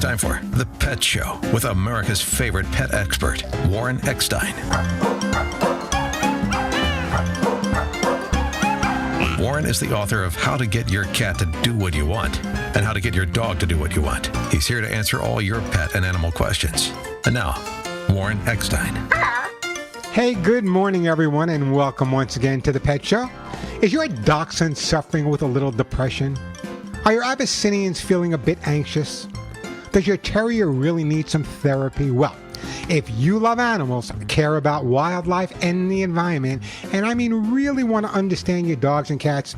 time for The Pet Show with America's favorite pet expert, Warren Eckstein. Warren is the author of How to Get Your Cat to Do What You Want and How to Get Your Dog to Do What You Want. He's here to answer all your pet and animal questions. And now, Warren Eckstein. Hey, good morning, everyone, and welcome once again to The Pet Show. Is your dachshund suffering with a little depression? Are your Abyssinians feeling a bit anxious? Does your terrier really need some therapy? Well, if you love animals, care about wildlife and the environment, and I mean really want to understand your dogs and cats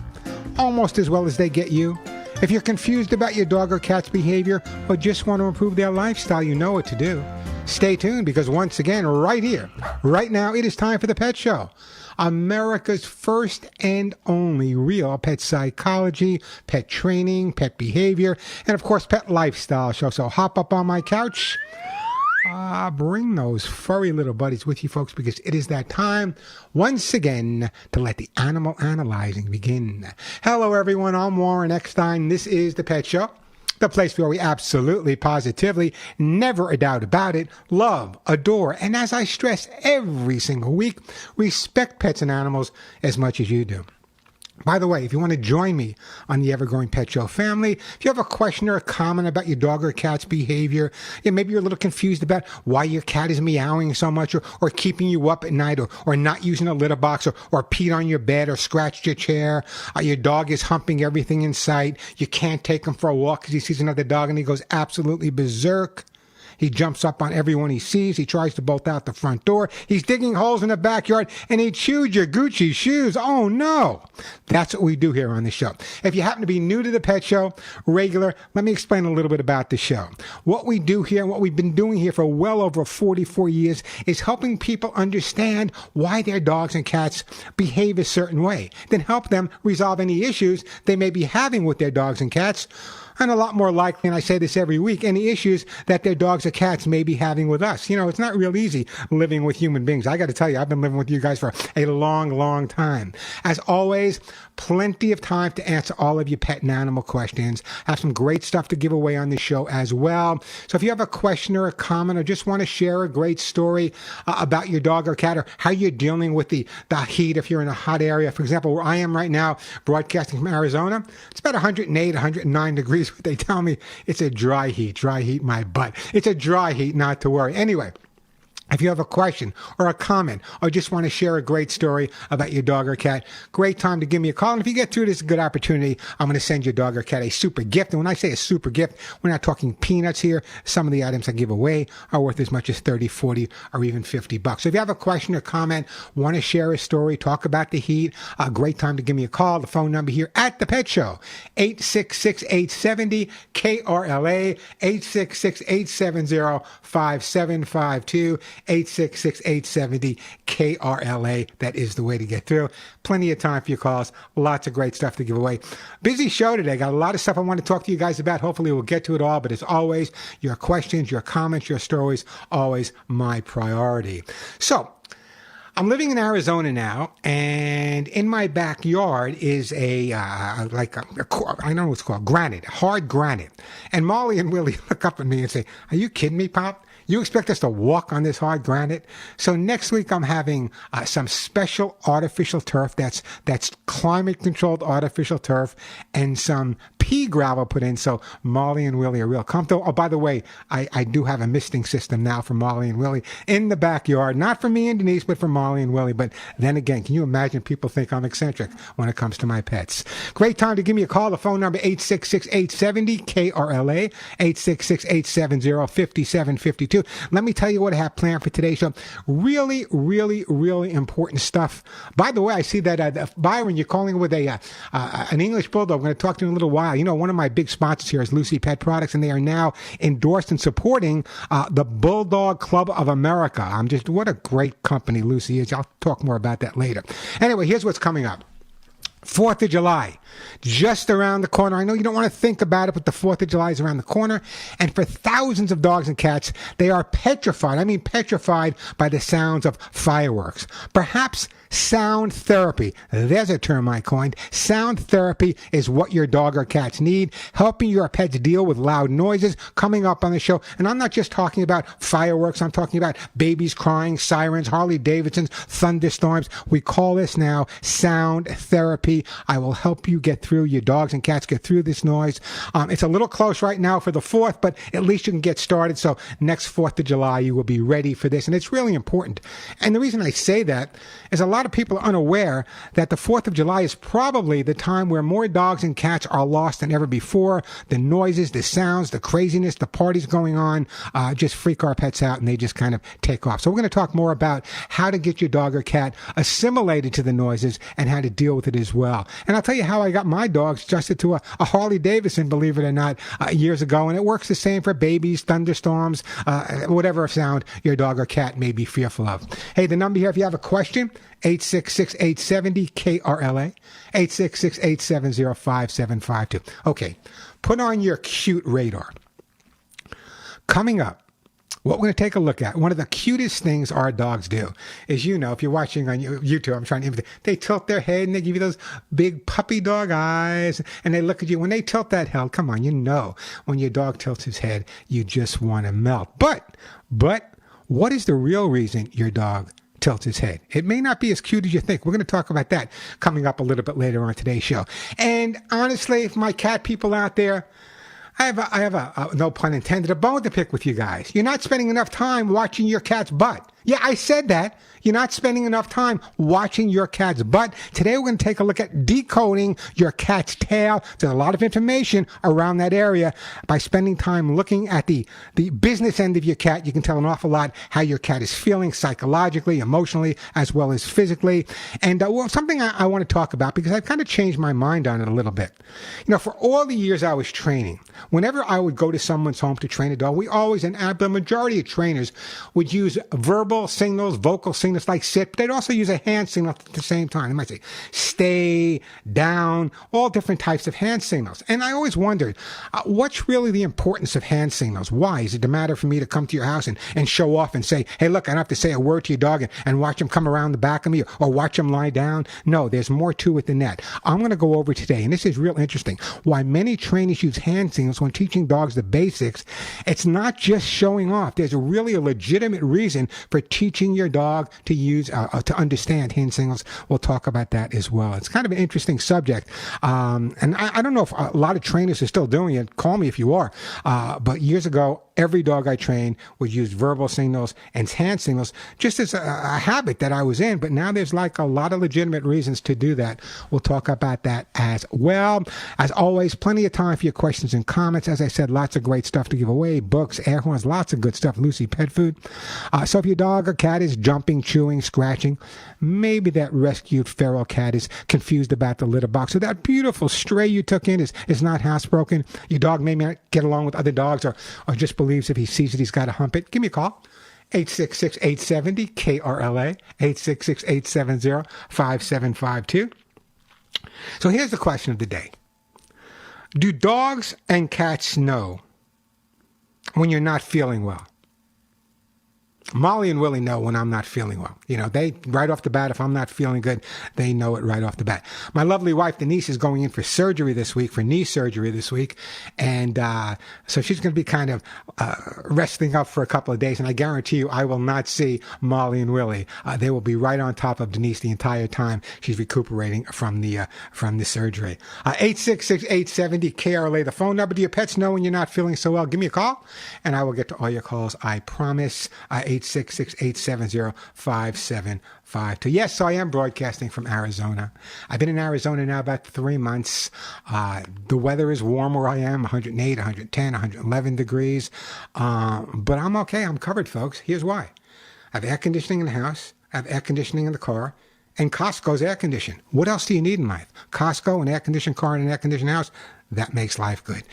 almost as well as they get you, if you're confused about your dog or cat's behavior or just want to improve their lifestyle, you know what to do. Stay tuned because once again, right here, right now, it is time for The Pet Show. America's first and only real pet psychology, pet training, pet behavior, and of course, pet lifestyle show. So hop up on my couch. Bring those furry little buddies with you, folks, because it is that time once again to let the animal analyzing begin. Hello, everyone. I'm Warren Eckstein. This is The Pet Show. The place where we absolutely, positively, never a doubt about it, love, adore, and as I stress every single week, respect pets and animals as much as you do. By the way, if you want to join me on the ever-growing Pet Show family, if you have a question or a comment about your dog or cat's behavior, maybe you're a little confused about why your cat is meowing so much or keeping you up at night or not using a litter box or peed on your bed or scratched your chair, your dog is humping everything in sight, you can't take him for a walk because he sees another dog and he goes absolutely berserk. He jumps up on everyone he sees. He tries to bolt out the front door. He's digging holes in the backyard, and he chewed your Gucci shoes. Oh, no. That's what we do here on the show. If you happen to be new to the Pet Show, regular, let me explain a little bit about the show. What we do here and what we've been doing here for well over 44 years is helping people understand why their dogs and cats behave a certain way, then help them resolve any issues they may be having with their dogs and cats. And a lot more likely, and I say this every week, any issues that their dogs or cats may be having with us. You know, it's not real easy living with human beings. I got to tell you, I've been living with you guys for a long, long time. As always, plenty of time to answer all of your pet and animal questions. I have some great stuff to give away on this show as well. So if you have a question or a comment or just want to share a great story about your dog or cat or how you're dealing with the heat if you're in a hot area. For example, where I am right now, broadcasting from Arizona, it's about 108, 109 degrees. They tell me it's a dry heat my butt. It's a dry heat, not to worry. Anyway, if you have a question or a comment or just want to share a great story about your dog or cat, great time to give me a call. And if you get through this, a good opportunity, I'm going to send your dog or cat a super gift. And when I say a super gift, we're not talking peanuts here. Some of the items I give away are worth as much as 30, 40, or even $50. So if you have a question or comment, want to share a story, talk about the heat, a great time to give me a call. The phone number here at The Pet Show, 866-870-KRLA, 866-870-5752. 866-870-KRLA. That is the way to get through. Plenty of time for your calls. Lots of great stuff to give away. Busy show today. Got a lot of stuff I want to talk to you guys about. Hopefully we'll get to it all. But as always, your questions, your comments, your stories, always my priority. So, I'm living in Arizona now, and in my backyard is I don't know what it's called, granite, hard granite. And Molly and Willie look up at me and say, "Are you kidding me, Pop? You expect us to walk on this hard granite?" So next week I'm having some special artificial turf that's climate-controlled artificial turf and some pea gravel put in, so Molly and Willie are real comfortable. Oh, by the way, I do have a misting system now for Molly and Willie in the backyard. Not for me and Denise, but for Molly and Willie. But then again, can you imagine people think I'm eccentric when it comes to my pets? Great time to give me a call. The phone number 866-870-KRLA, 866-870-5752. Let me tell you what I have planned for today's show. Really, really, really important stuff. By the way, I see that Byron, you're calling with an English Bulldog. I'm going to talk to you in a little while. You know, one of my big sponsors here is Lucy Pet Products, and they are now endorsed and supporting the Bulldog Club of America. What a great company Lucy is. I'll talk more about that later. Anyway, here's what's coming up. 4th of July, just around the corner. I know you don't want to think about it, but the 4th of July is around the corner. And for thousands of dogs and cats, they are petrified. I mean, petrified by the sounds of fireworks. Perhaps Sound therapy. There's a term I coined. Sound therapy is what your dog or cats need, helping your pets deal with loud noises. Coming up on the show, and I'm not just talking about fireworks, I'm talking about babies crying, sirens, Harley Davidsons, thunderstorms. We call this now sound therapy. I will help you get through, your dogs and cats get through this noise. It's a little close right now for the 4th, but at least you can get started. So next 4th of July, you will be ready for this. And it's really important. And the reason I say that is a lot of people are unaware that the 4th of July is probably the time where more dogs and cats are lost than ever before. The noises, the sounds, the craziness, the parties going on just freak our pets out, and they just kind of take off. So we're going to talk more about how to get your dog or cat assimilated to the noises and how to deal with it as well. And I'll tell you how I got my dogs adjusted to a Harley Davidson, believe it or not, years ago. And it works the same for babies, thunderstorms, whatever sound your dog or cat may be fearful of. Hey, the number here, if you have a question, 866-870-KRLA, 866-870-5752. Okay, put on your cute radar. Coming up, what we're going to take a look at, one of the cutest things our dogs do is, if you're watching on YouTube, I'm trying to imitate, they tilt their head and they give you those big puppy dog eyes, and they look at you. When they tilt that head, come on, when your dog tilts his head, you just want to melt. But what is the real reason your dog tilts his head? It may not be as cute as you think. We're going to talk about that coming up a little bit later on today's show. And honestly, for my cat people out there, I have a no pun intended, a bone to pick with you guys. You're not spending enough time watching your cat's butt. Yeah, I said that. You're not spending enough time watching your cat's butt. Today, we're going to take a look at decoding your cat's tail. There's a lot of information around that area. By spending time looking at the business end of your cat, you can tell an awful lot how your cat is feeling psychologically, emotionally, as well as physically. And something I want to talk about, because I've kind of changed my mind on it a little bit. For all the years I was training, whenever I would go to someone's home to train a dog, we always, and the majority of trainers, would use verbal signals, vocal signals like sit, but they'd also use a hand signal at the same time. They might say stay, down, all different types of hand signals. And I always wondered, what's really the importance of hand signals? Why? Is it the matter for me to come to your house and show off and say, hey, look, I don't have to say a word to your dog and watch him come around the back of me or watch him lie down? No, there's more to it than that. I'm going to go over today, and this is real interesting, why many trainers use hand signals when teaching dogs the basics. It's not just showing off. There's really a legitimate reason for teaching your dog to use, to understand hand signals. We'll talk about that as well. It's kind of an interesting subject. And I don't know if a lot of trainers are still doing it. Call me if you are. But years ago, every dog I trained would use verbal signals and hand signals just as a habit that I was in. But now there's like a lot of legitimate reasons to do that. We'll talk about that as well. As always, plenty of time for your questions and comments. As I said, lots of great stuff to give away. Books, air horns, lots of good stuff. Lucy Pet Food. So if your dog or cat is jumping, chewing, scratching, maybe that rescued feral cat is confused about the litter box, or that beautiful stray you took in is not housebroken. Your dog may not get along with other dogs or just believes if he sees it, he's got to hump it. Give me a call. 866-870-KRLA, 866-870-5752. So here's the question of the day. Do dogs and cats know when you're not feeling well? Molly and Willie know when I'm not feeling well. They, right off the bat, if I'm not feeling good, they know it right off the bat. My lovely wife, Denise, is going in for surgery this week, for knee surgery this week. And so she's going to be kind of resting up for a couple of days. And I guarantee you, I will not see Molly and Willie. They will be right on top of Denise the entire time she's recuperating from the surgery. 866-870-KRLA, the phone number. Do your pets know when you're not feeling so well? Give me a call, and I will get to all your calls, I promise. 866-870-5752. Yes, so I am broadcasting from Arizona. I've been in Arizona now about 3 months. The weather is warm where I am, 108, 110, 111 degrees. But I'm okay. I'm covered, folks. Here's why. I have air conditioning in the house. I have air conditioning in the car. And Costco's air conditioned. What else do you need in life? Costco, an air-conditioned car, and an air-conditioned house. That makes life good.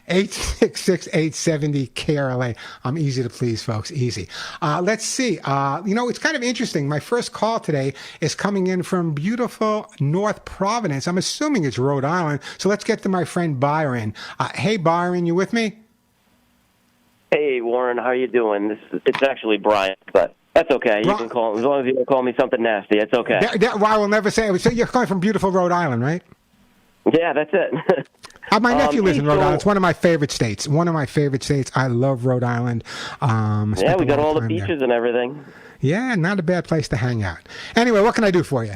866-870-KRLA. I'm easy to please, folks. Easy. Let's see. It's kind of interesting. My first call today is coming in from beautiful North Providence. I'm assuming it's Rhode Island. So let's get to my friend Byron. Hey, Byron, you with me? Hey, Warren. How you doing? It's actually Brian, but That's okay. You can call, as long as you don't call me something nasty, it's okay. Well, I will never say it. So you're coming from beautiful Rhode Island, right? Yeah, that's it. My nephew lives in Rhode Island. It's one of my favorite states. I love Rhode Island. Yeah, we got all the beaches and everything. Yeah, not a bad place to hang out. Anyway, what can I do for you?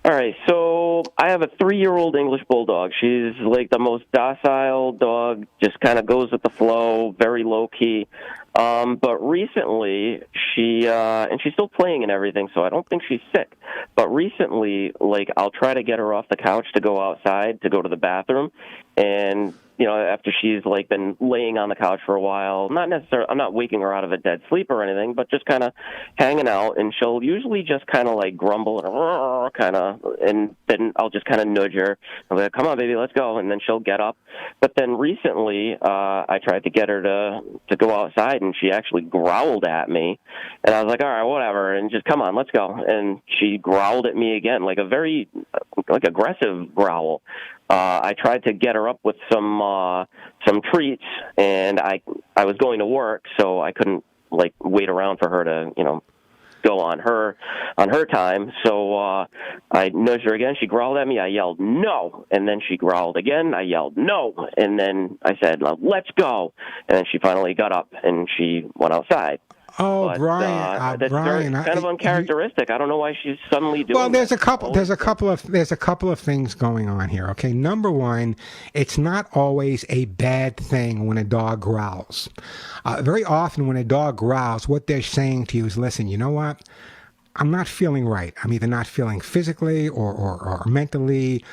All right, so I have a 3-year-old English Bulldog. She's like the most docile dog, just kind of goes with the flow, very low-key. But recently, and she's still playing and everything, so I don't think she's sick. But recently, like, I'll try to get her off the couch to go outside, to go to the bathroom, and after she's like been laying on the couch for a while, not necessarily, I'm not waking her out of a dead sleep or anything, but just kind of hanging out, and she'll usually just kind of like grumble and then I'll just kind of nudge her. I'll be like, come on, baby, let's go, and then she'll get up. But then recently, I tried to get her to go outside, and she actually growled at me, and I was like, all right, whatever, and just come on, let's go. And she growled at me again, like a very aggressive growl. I tried to get her up with some treats, and I was going to work, so I couldn't like wait around for her to go on her time. So I nudged her again. She growled at me. I yelled no, and then she growled again. I yelled no, and then I said, let's go. And then she finally got up and she went outside. Oh, But, Brian, that's Brian, kind of uncharacteristic. I don't know why she's suddenly doing. Well, there's a couple that. of things going on here. Okay, number one, it's not always a bad thing when a dog growls. Very often, when a dog growls, what they're saying to you is, "Listen, you know what? I'm not feeling right. I'm either not feeling physically or mentally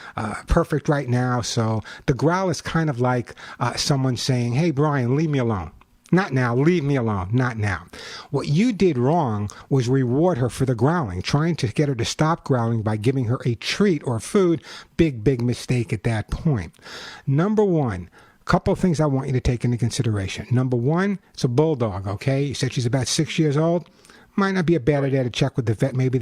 perfect right now." So the growl is kind of like someone saying, "Hey, Brian, leave me alone. Not now. Leave me alone. Not now." What you did wrong was reward her for the growling, trying to get her to stop growling by giving her a treat or food. Big mistake at that point. Number one, couple of things I want you to take into consideration. Number one, it's a bulldog, okay? You said she's about 6 years old. Might not be a bad idea to check with the vet. Maybe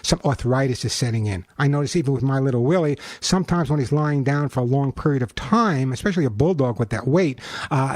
some arthritis is setting in. I notice even with my little Willie, sometimes when he's lying down for a long period of time, especially a bulldog with that weight,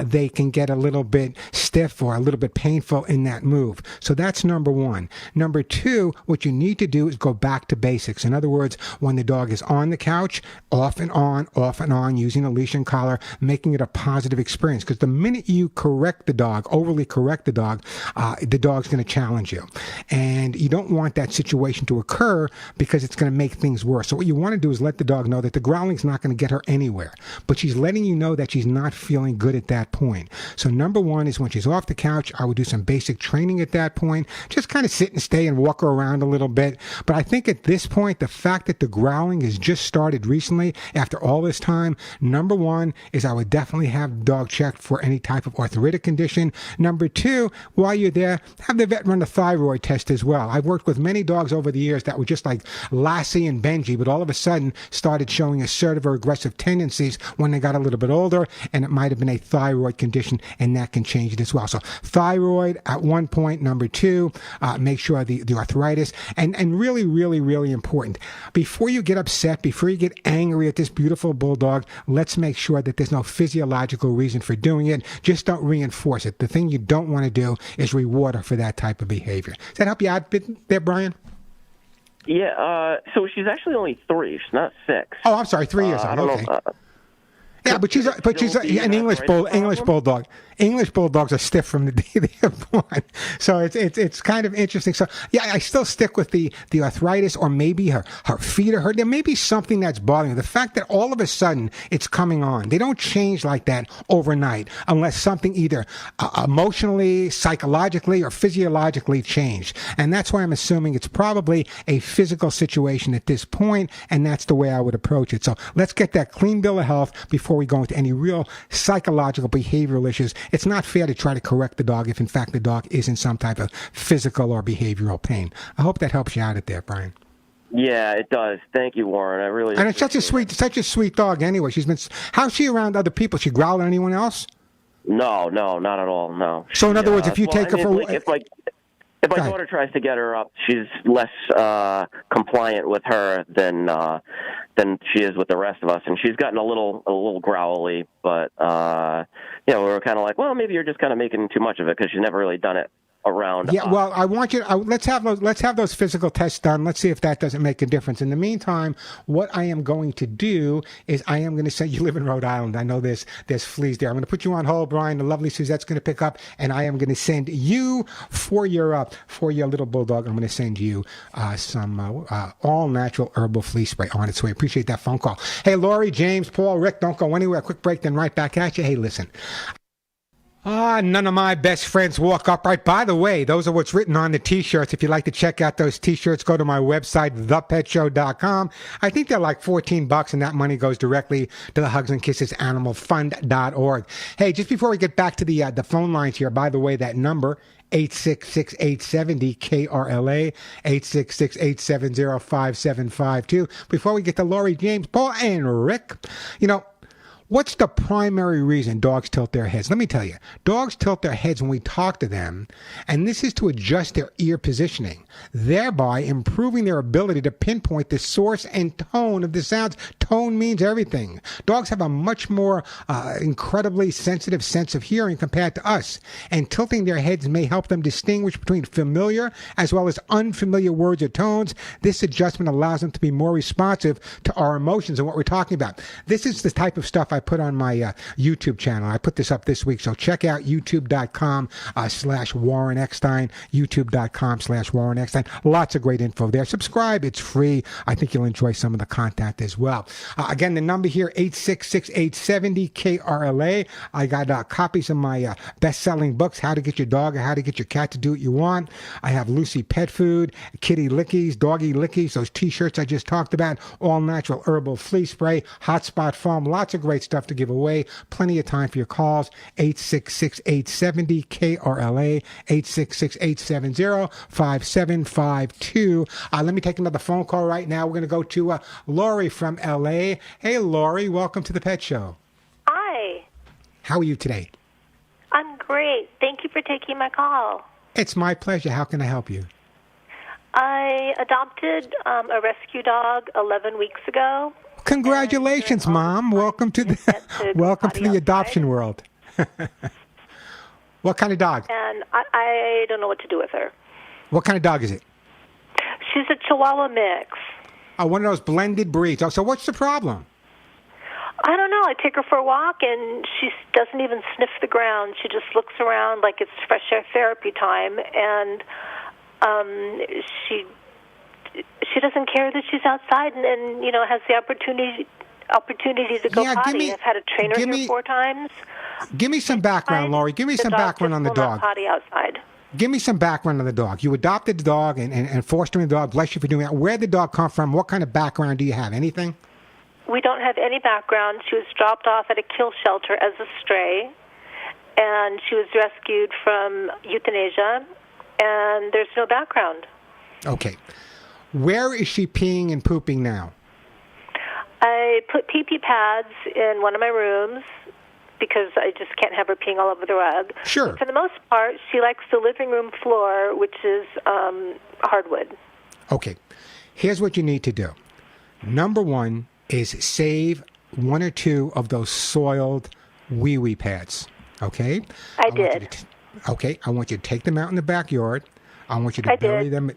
they can get a little bit stiff or a little bit painful in that move. So that's number one. Number two, what you need to do is go back to basics. In other words, when the dog is on the couch, off and on, using a leash and collar, making it a positive experience. Because the minute you overly correct the dog's going to challenge you. And you don't want that situation to occur because it's going to make things worse. So what you want to do is let the dog know that the growling is not going to get her anywhere, but she's letting you know that she's not feeling good at that point. So number one is when she's off the couch, I would do some basic training at that point. Just kind of sit and stay and walk her around a little bit. But I think at this point, the fact that the growling has just started recently after all this time, number one is I would definitely have the dog checked for any type of arthritic condition. Number two, while you're there, have the vet run a thyroid test as well. I've worked with many dogs over the years that were just like Lassie and Benji, but all of a sudden started showing assertive or aggressive tendencies when they got a little bit older, and it might have been a thyroid condition, and that can change it as well. So thyroid at one point. Number two, make sure the arthritis, and really important, before you get upset, before you get angry at this beautiful bulldog, let's make sure that there's no physiological reason for doing it. Just don't reinforce it. The thing you don't want to do is reward her for that type of behavior. Does that help you out a bit there, Brian? Yeah, so she's actually only 3. She's not 6. Oh, I'm sorry, 3 years old. I don't Okay. know. Yeah, but she's an English bulldog. English bulldogs are stiff from the day they're born, so it's kind of interesting. So yeah, I still stick with the arthritis, or maybe her feet are hurt. There may be something that's bothering her. The fact that all of a sudden it's coming on. They don't change like that overnight unless something either emotionally, psychologically, or physiologically changed. And that's why I'm assuming it's probably a physical situation at this point, and that's the way I would approach it. So let's get that clean bill of health before we go into any real psychological behavioral issues. It's not fair to try to correct the dog if in fact the dog is in some type of physical or behavioral pain. I hope that helps you out at there, Brian. Yeah, it does. Thank you, Warren. I really. And it's such a sweet dog. Anyway, how's she around other people? She growl at anyone else? No, not at all. No. So in other words, if you take her for if my daughter tries to get her up, she's less compliant with her than she is with the rest of us, and she's gotten a little growly. But we were kind of like, well, maybe you're just kind of making too much of it because she's never really done it around. Yeah, well, I want you. Let's have those physical tests done. Let's see if that doesn't make a difference. In the meantime, what I am going to do is I am going to say you live in Rhode Island. I know there's fleas there. I'm going to put you on hold, Brian. The lovely Suzette's going to pick up, and I am going to send you for your little bulldog. I'm going to send you some all natural herbal flea spray on its way. Appreciate that phone call. Hey, Lori, James, Paul, Rick, don't go anywhere. Quick break, then right back at you. Hey, listen. None of my best friends walk upright. By the way, those are what's written on the T-shirts. If you'd like to check out those T-shirts, go to my website, thepetshow.com. I think they're like $14, and that money goes directly to the Hugs and Kisses Animal Fund.org. Hey, just before we get back to the phone lines here, by the way, that number, 866-870-KRLA, 866-870-5752. Before we get to Lori, James, Paul, and Rick, what's the primary reason dogs tilt their heads? Let me tell you. Dogs tilt their heads when we talk to them, and this is to adjust their ear positioning, thereby improving their ability to pinpoint the source and tone of the sounds. Tone means everything. Dogs have a much more incredibly sensitive sense of hearing compared to us, and tilting their heads may help them distinguish between familiar as well as unfamiliar words or tones. This adjustment allows them to be more responsive to our emotions and what we're talking about. This is the type of stuff I put on my YouTube channel. I put this up this week, so check out youtube.com/Warren Eckstein, youtube.com/Warren Eckstein. Lots of great info there. Subscribe. It's free. I think you'll enjoy some of the content as well. Again, the number here, 866-870-KRLA. I got copies of my best-selling books, How to Get Your Dog or How to Get Your Cat to Do What You Want. I have Lucy Pet Food, Kitty Lickies, Doggy Lickies, those T-shirts I just talked about, all natural herbal flea spray, hotspot foam, lots of great stuff to give away. Plenty of time for your calls. 866-870-KRLA, 866-870-5752. Let me take another phone call right now. We're going to go to Lori from L.A. Hey, Lori, welcome to the Pet Show. Hi. How are you today? I'm great. Thank you for taking my call. It's my pleasure. How can I help you? I adopted a rescue dog 11 weeks ago. Congratulations, Mom. Welcome to the adoption world. What kind of dog? And I don't know what to do with her. What kind of dog is it? She's a Chihuahua mix. Oh, one of those blended breeds. Oh, so what's the problem? I don't know. I take her for a walk, and she doesn't even sniff the ground. She just looks around like it's fresh air therapy time, and she doesn't care that she's outside and has the opportunity to go potty. I've had a trainer here 4 times. Give me some background, Lori. Give me some background on the dog. Potty outside. Give me some background on the dog. You adopted the dog and fostering the dog. Bless you for doing that. Where did the dog come from? What kind of background do you have? Anything? We don't have any background. She was dropped off at a kill shelter as a stray, and she was rescued from euthanasia, and there's no background. Okay. Where is she peeing and pooping now? I put pee-pee pads in one of my rooms because I just can't have her peeing all over the rug. Sure. But for the most part, she likes the living room floor, which is hardwood. Okay. Here's what you need to do. Number 1 is save 1 or 2 of those soiled wee-wee pads. Okay? I did. Okay. I want you to take them out in the backyard. I want you to bury them.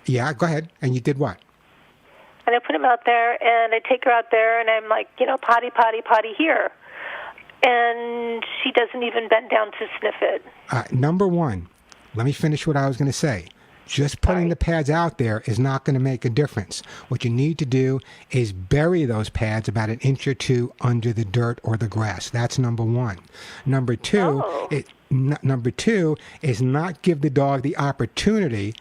Yeah, go ahead. And you did what? And I put him out there, and I take her out there, and I'm like, potty, potty, potty here. And she doesn't even bend down to sniff it. Number 1, let me finish what I was going to say. Just putting the pads out there is not going to make a difference. What you need to do is bury those pads about 1 inch or 2 under the dirt or the grass. That's number 1. Number 2, number 2 is not give the dog the opportunity.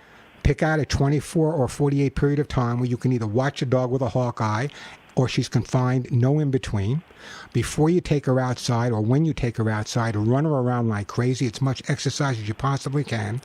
Pick out a 24 or 48 period of time where you can either watch a dog with a hawk eye or she's confined, no in between. Before you take her outside or when you take her outside, run her around like crazy. It's much exercise as you possibly can.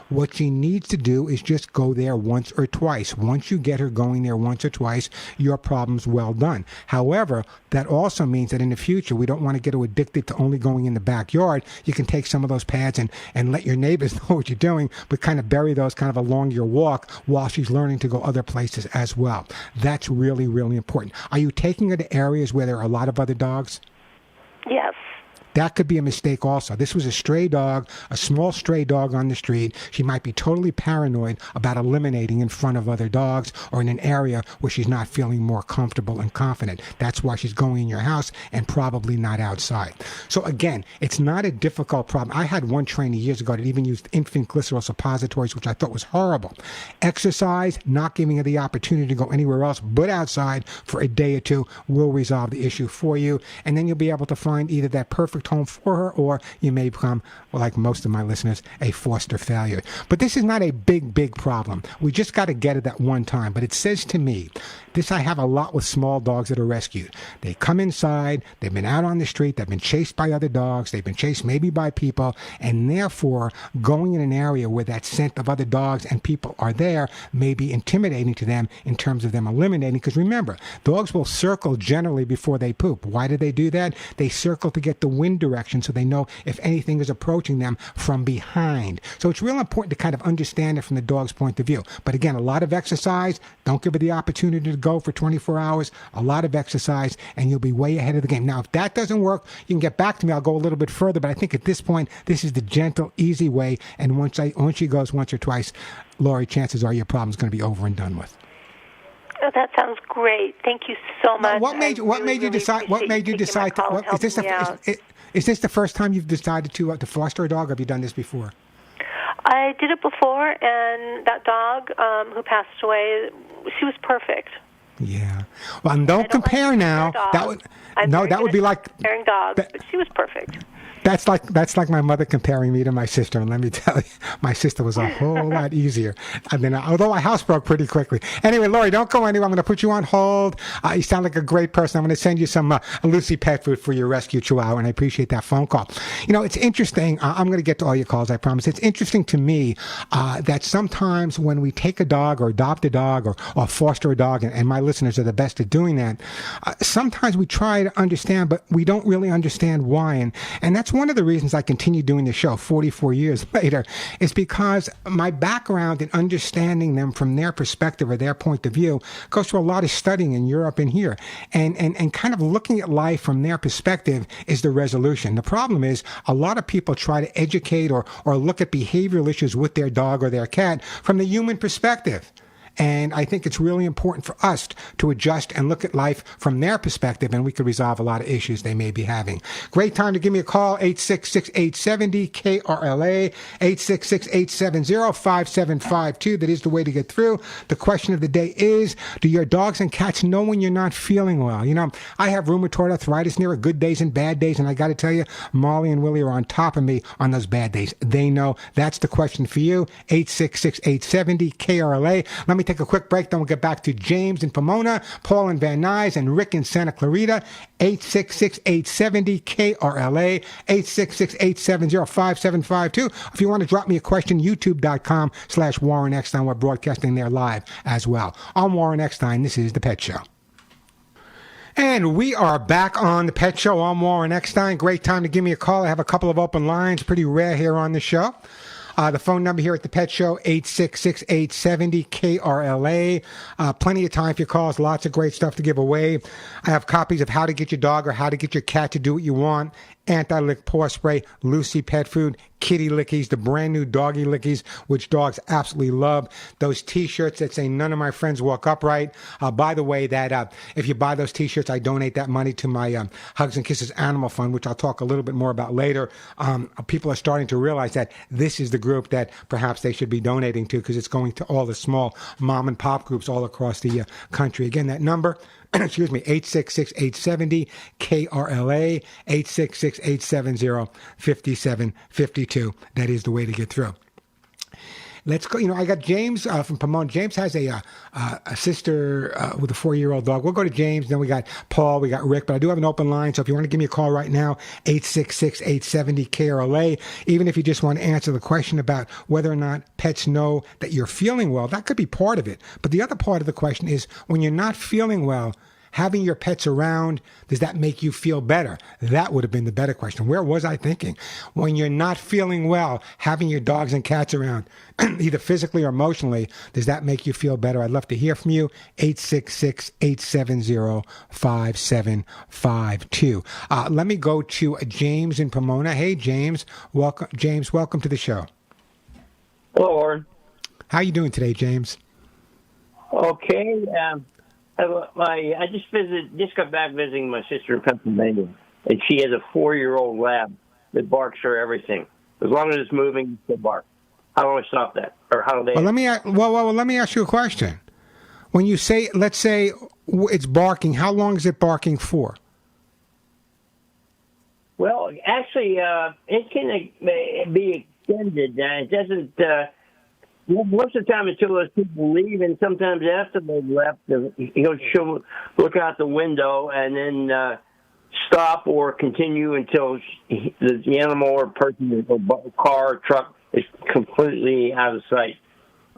What she needs to do is just go there once or twice. Once you get her going there once or twice, your problem's well done. However, that also means that in the future, we don't want to get her addicted to only going in the backyard. You can take some of those pads and let your neighbors know what you're doing, but kind of bury those kind of along your walk while she's learning to go other places as well. That's really, really important. Are you taking her to areas where there are a lot of other dogs? Yes. that could be a mistake also. This was a stray dog, a small stray dog on the street. She might be totally paranoid about eliminating in front of other dogs or in an area where she's not feeling more comfortable and confident. That's why she's going in your house and probably not outside. So again, it's not a difficult problem. I had one trainer years ago that even used infant glycerol suppositories, which I thought was horrible. Exercise, not giving her the opportunity to go anywhere else but outside for a day or two will resolve the issue for you. And then you'll be able to find either that perfect home for her, or you may become, well, like most of my listeners, a foster failure. But this is not a big problem. We just got to get it at one time. But it says to me, this I have a lot with small dogs that are rescued. They come inside, they've been out on the street, they've been chased by other dogs, they've been chased maybe by people, and therefore going in an area where that scent of other dogs and people are there may be intimidating to them in terms of them eliminating. Because remember, dogs will circle generally before they poop. Why do they do that? They circle to get the wind direction so they know if anything is approaching them from behind. So it's real important to kind of understand it from the dog's point of view. But again, a lot of exercise. Don't give her the opportunity to go for 24 hours. A lot of exercise, and you'll be way ahead of the game. Now, if that doesn't work, you can get back to me. I'll go a little bit further, but I think at this point, this is the gentle, easy way. And once she goes once or twice, Lori, chances are your problem's going to be over and done with. Oh, that sounds great. Thank you so much. Now, what made you decide? Is this the first time you've decided to foster a dog? Or have you done this before? I did it before, and that dog who passed away, she was perfect. Yeah. Well, and don't compare now. That would be like comparing dogs, but she was perfect. That's like my mother comparing me to my sister, and let me tell you, my sister was a whole lot easier. I mean, although I housebroke pretty quickly. Anyway, Lori, don't go anywhere. I'm going to put you on hold. You sound like a great person. I'm going to send you some Lucy pet food for your rescue chihuahua, and I appreciate that phone call. You know, it's interesting. I'm going to get to all your calls, I promise. It's interesting to me that sometimes when we take a dog or adopt a dog or foster a dog, and my listeners are the best at doing that, sometimes we try to understand, but we don't really understand why. And that's one of the reasons I continue doing the show 44 years later, is because my background in understanding them from their perspective or their point of view goes through a lot of studying in Europe and here. And kind of looking at life from their perspective is the resolution. The problem is a lot of people try to educate or look at behavioral issues with their dog or their cat from the human perspective. And I think it's really important for us to adjust and look at life from their perspective, and we could resolve a lot of issues they may be having. Great time to give me a call, 866-870-KRLA, 866-870-5752. That is the way to get through. The question of the day is, do your dogs and cats know when you're not feeling well? You know, I have rheumatoid arthritis, and there are good days and bad days, and I got to tell you, Molly and Willie are on top of me on those bad days. They know. That's the question for you, 866-870-KRLA. Let me take a quick break, then we'll get back to James in Pomona, Paul in Van Nuys, and Rick in Santa Clarita. 866-870-KRLA, 866-870-5752. If you want to drop me a question, youtube.com/Warren Eckstein. We're broadcasting there live as well. I'm Warren Eckstein. This is The Pet Show. And we are back on The Pet Show. I'm Warren Eckstein. Great time to give me a call. I have a couple of open lines, pretty rare here on the show. The phone number here at the Pet Show, 866-870-KRLA. Plenty of time for your calls. Lots of great stuff to give away. I have copies of How to Get Your Dog or How to Get Your Cat to Do What You Want, Anti-Lick Paw Spray, Lucy Pet Food, Kitty Lickies, the brand new Doggy Lickies, which dogs absolutely love. Those T-shirts that say, "None of my friends walk upright." By the way, that if you buy those T-shirts, I donate that money to my Hugs and Kisses Animal Fund, which I'll talk a little bit more about later. People are starting to realize that this is the group that perhaps they should be donating to, because it's going to all the small mom and pop groups all across the country. Again, that number, excuse me, 866-870-KRLA, 866-870-5752. That is the way to get through. Let's go. You know, I got James from Pomona. James has a sister with a 4-year-old dog. We'll go to James. Then we got Paul. We got Rick. But I do have an open line. So if you want to give me a call right now, 866-870-KRLA. Even if you just want to answer the question about whether or not pets know that you're feeling well, that could be part of it. But the other part of the question is, when you're not feeling well, Having your pets around, does that make you feel better? That would have been the better question. Where was I thinking? When you're not feeling well, having your dogs and cats around, either physically or emotionally, does that make you feel better? I'd love to hear from you. 866-870-5752. Let me go to James in Pomona. Hey, James. Welcome to the show. Hello, Warren. How you doing today, James? Okay. I just got back visiting my sister in Pennsylvania, and she has a 4-year-old lab that barks for everything. As long as it's moving, she'll bark. How do I stop that? Or how do they? Well, let me ask you a question. When you say, let's say it's barking, how long is it barking for? Well, actually, it can be extended. It doesn't. Most of the time, until those people leave, and sometimes after they've left, she'll look out the window and then stop or continue until the animal or person, or car or truck, is completely out of sight.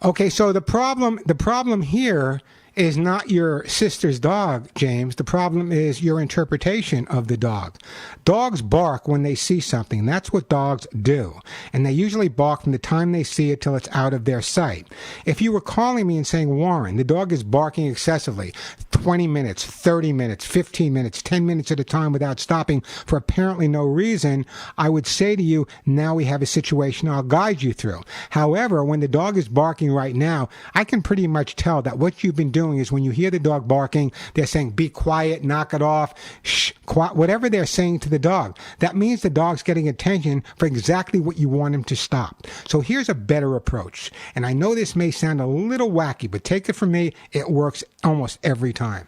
Okay, so the problem here is not your sister's dog, James. The problem is your interpretation of the dog. Dogs bark when they see something. That's what dogs do. And they usually bark from the time they see it till it's out of their sight. If you were calling me and saying, Warren, the dog is barking excessively, 20 minutes, 30 minutes, 15 minutes, 10 minutes at a time without stopping for apparently no reason, I would say to you, now we have a situation I'll guide you through. However, when the dog is barking right now, I can pretty much tell that what you've been doing is when you hear the dog barking, they're saying, be quiet, knock it off, shh, quiet, whatever they're saying to the dog. That means the dog's getting attention for exactly what you want him to stop. So here's a better approach. And I know this may sound a little wacky, but take it from me, it works almost every time.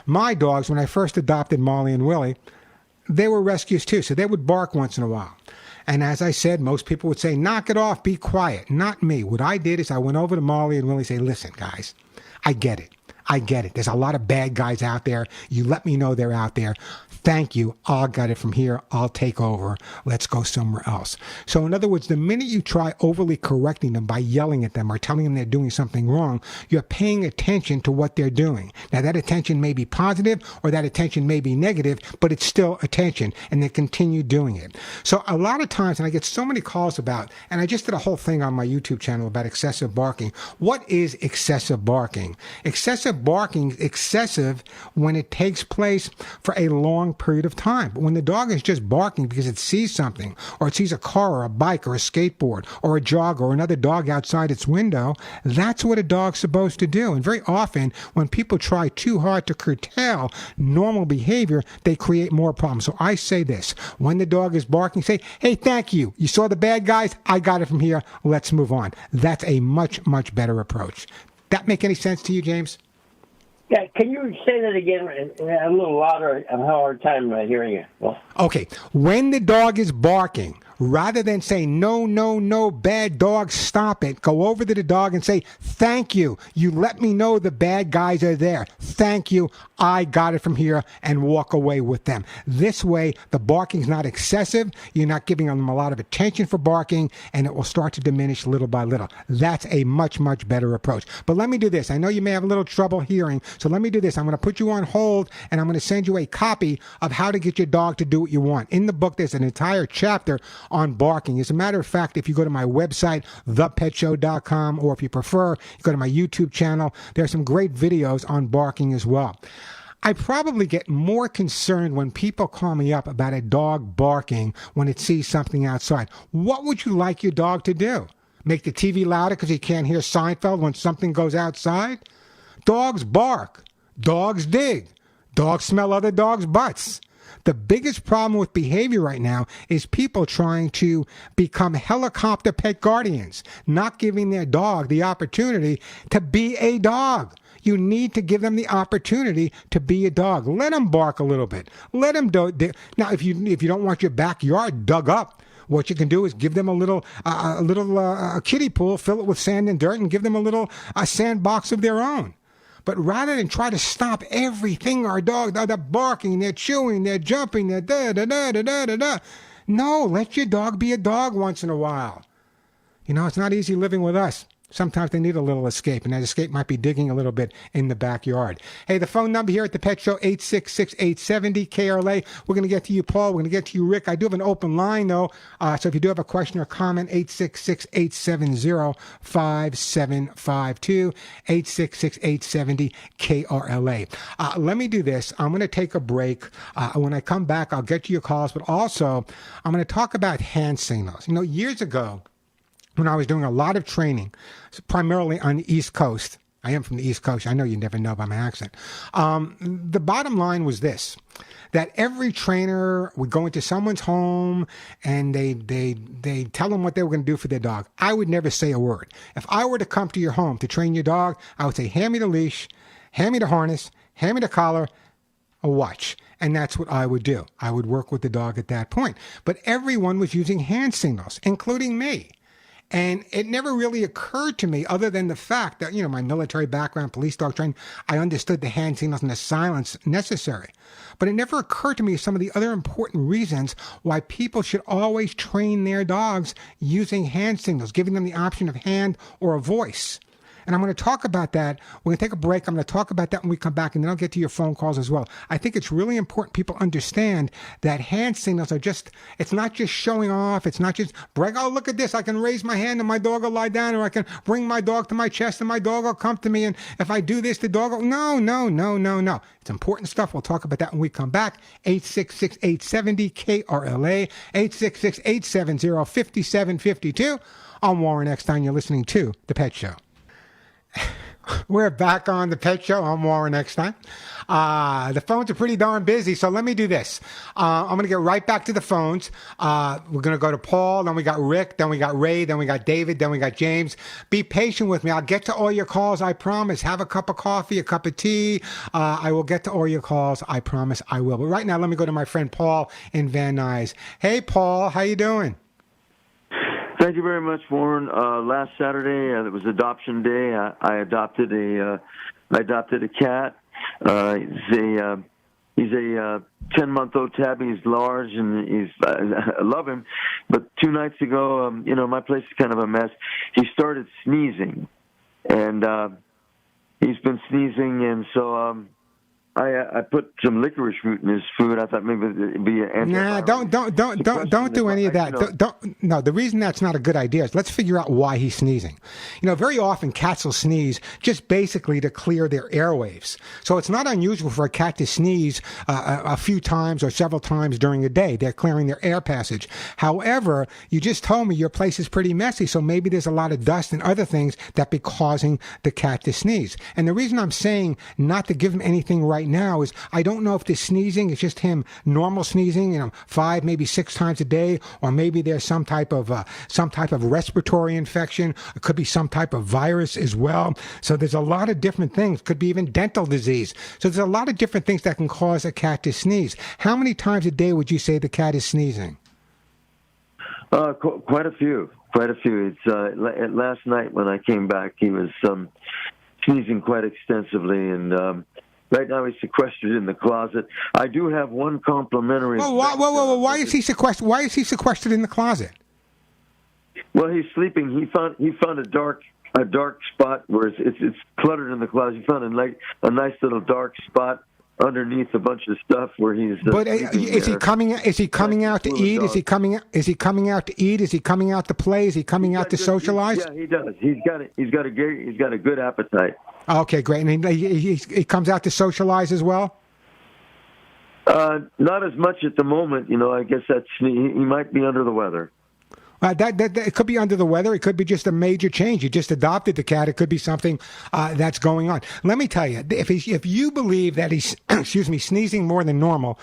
My dogs, when I first adopted Molly and Willie, they were rescues too, so they would bark once in a while. And as I said, most people would say, knock it off, be quiet. Not me. What I did is I went over to Molly and Willie and say, listen, guys, I get it. There's a lot of bad guys out there. You let me know they're out there. Thank you. I'll get it from here. I'll take over. Let's go somewhere else. So in other words, the minute you try overly correcting them by yelling at them or telling them they're doing something wrong, you're paying attention to what they're doing. Now that attention may be positive or that attention may be negative, but it's still attention, and they continue doing it. So a lot of times, and I get so many calls about, and I just did a whole thing on my YouTube channel about excessive barking. What is excessive barking? Excessive barking is excessive when it takes place for a long period of time. But when the dog is just barking because it sees something, or it sees a car or a bike or a skateboard or a jogger or another dog outside its window, that's what a dog's supposed to do. And very often when people try too hard to curtail normal behavior, they create more problems. So I say this, when the dog is barking, say, hey, thank you. You saw the bad guys? I got it from here. Let's move on. That's a much, much better approach. That make any sense to you, James? Yeah, can you say that again a little louder? I'm having a hard time hearing it. Well, okay, when the dog is barking, rather than say, no, no, no, bad dog, stop it, go over to the dog and say, thank you. You let me know the bad guys are there. Thank you. I got it from here, and walk away with them. This way, the barking's not excessive. You're not giving them a lot of attention for barking, and it will start to diminish little by little. That's a much, much better approach. But let me do this. I know you may have a little trouble hearing, so let me do this. I'm going to put you on hold, and I'm going to send you a copy of how to get your dog to do what you want. In the book, there's an entire chapter on barking. As a matter of fact, if you go to my website, thepetshow.com, or if you prefer, you go to my YouTube channel, there are some great videos on barking as well. I probably get more concerned when people call me up about a dog barking when it sees something outside. What would you like your dog to do? Make the TV louder because he can't hear Seinfeld when something goes outside? Dogs bark. Dogs dig. Dogs smell other dogs' butts. The biggest problem with behavior right now is people trying to become helicopter pet guardians, not giving their dog the opportunity to be a dog. You need to give them the opportunity to be a dog. Let them bark a little bit. Let them do. Now, if you don't want your backyard dug up, what you can do is give them a little kiddie pool, fill it with sand and dirt, and give them a little sandbox of their own. But rather than try to stop everything our dog, they're barking, they're chewing, they're jumping, they're da-da-da-da-da-da-da. No, let your dog be a dog once in a while. You know, it's not easy living with us. Sometimes they need a little escape, and that escape might be digging a little bit in the backyard. Hey, the phone number here at the Pet Show, 866-870-KRLA. We're going to get to you, Paul. We're going to get to you, Rick. I do have an open line, though, so if you do have a question or comment, 866-870-5752, 866-870-KRLA. Let me do this. I'm going to take a break. When I come back, I'll get to your calls, but also I'm going to talk about hand signals. Years ago, when I was doing a lot of training, primarily on the East Coast, I am from the East Coast. I know you never know by my accent. The bottom line was this, that every trainer would go into someone's home and they tell them what they were going to do for their dog. I would never say a word. If I were to come to your home to train your dog, I would say, hand me the leash, hand me the harness, hand me the collar, a watch. And that's what I would do. I would work with the dog at that point. But everyone was using hand signals, including me. And it never really occurred to me, other than the fact that, my military background, police dog training, I understood the hand signals and the silence necessary. But it never occurred to me some of the other important reasons why people should always train their dogs using hand signals, giving them the option of hand or a voice. And I'm going to talk about that. We're going to take a break. I'm going to talk about that when we come back, and then I'll get to your phone calls as well. I think it's really important people understand that hand signals are it's not just showing off. It's not just brag, oh, look at this. I can raise my hand and my dog will lie down, or I can bring my dog to my chest and my dog will come to me. And if I do this, the dog will, no. It's important stuff. We'll talk about that when we come back. 866-870-KRLA, 866-870-5752. I'm Warren Eckstein. You're listening to The Pet Show. We're back on The Pet Show. I'm Warren Eckstein. The phones are pretty darn busy, so let me do this. I'm going to get right back to the phones. We're going to go to Paul, then we got Rick, then we got Ray, then we got David, then we got James. Be patient with me. I'll get to all your calls, I promise. Have a cup of coffee, a cup of tea. I will get to all your calls. I promise I will. But right now, let me go to my friend Paul in Van Nuys. Hey, Paul, how you doing? Thank you very much, Warren. Last Saturday, it was adoption day. I adopted a cat. He's a 10-month-old tabby. He's large and I love him. But 2 nights ago, my place is kind of a mess. He started sneezing, and he's been sneezing, and so I put some licorice root in his food. I thought maybe it'd be an antiviral. Don't do any of that. No, the reason that's not a good idea is let's figure out why he's sneezing. Very often cats will sneeze just basically to clear their airwaves. So it's not unusual for a cat to sneeze a few times or several times during a day. They're clearing their air passage. However, you just told me your place is pretty messy, so maybe there's a lot of dust and other things that be causing the cat to sneeze. And the reason I'm saying not to give him anything right now is I don't know if this sneezing is just him normal sneezing, 5, maybe 6 times a day, or maybe there's some type of respiratory infection. It could be some type of virus as well. So there's a lot of different things. Could be even dental disease. So there's a lot of different things that can cause a cat to sneeze. How many times a day would you say the cat is sneezing? Quite a few. It's last night when I came back, he was sneezing quite extensively, and right now he's sequestered in the closet. I do have one complimentary. Whoa! Why is he sequestered? Why is he sequestered in the closet? Well, he's sleeping. He found a dark spot where it's cluttered in the closet. He found a nice little dark spot underneath a bunch of stuff where he's. But is he coming out to eat? Is he coming out to eat? Is he coming out to play? Is he coming out to socialize? Yeah, he does. He's got a good appetite. Okay, great. And he comes out to socialize as well? Not as much at the moment. I guess he might be under the weather. It could be under the weather. It could be just a major change. You just adopted the cat. It could be something that's going on. Let me tell you, if you believe that he's, sneezing more than normal,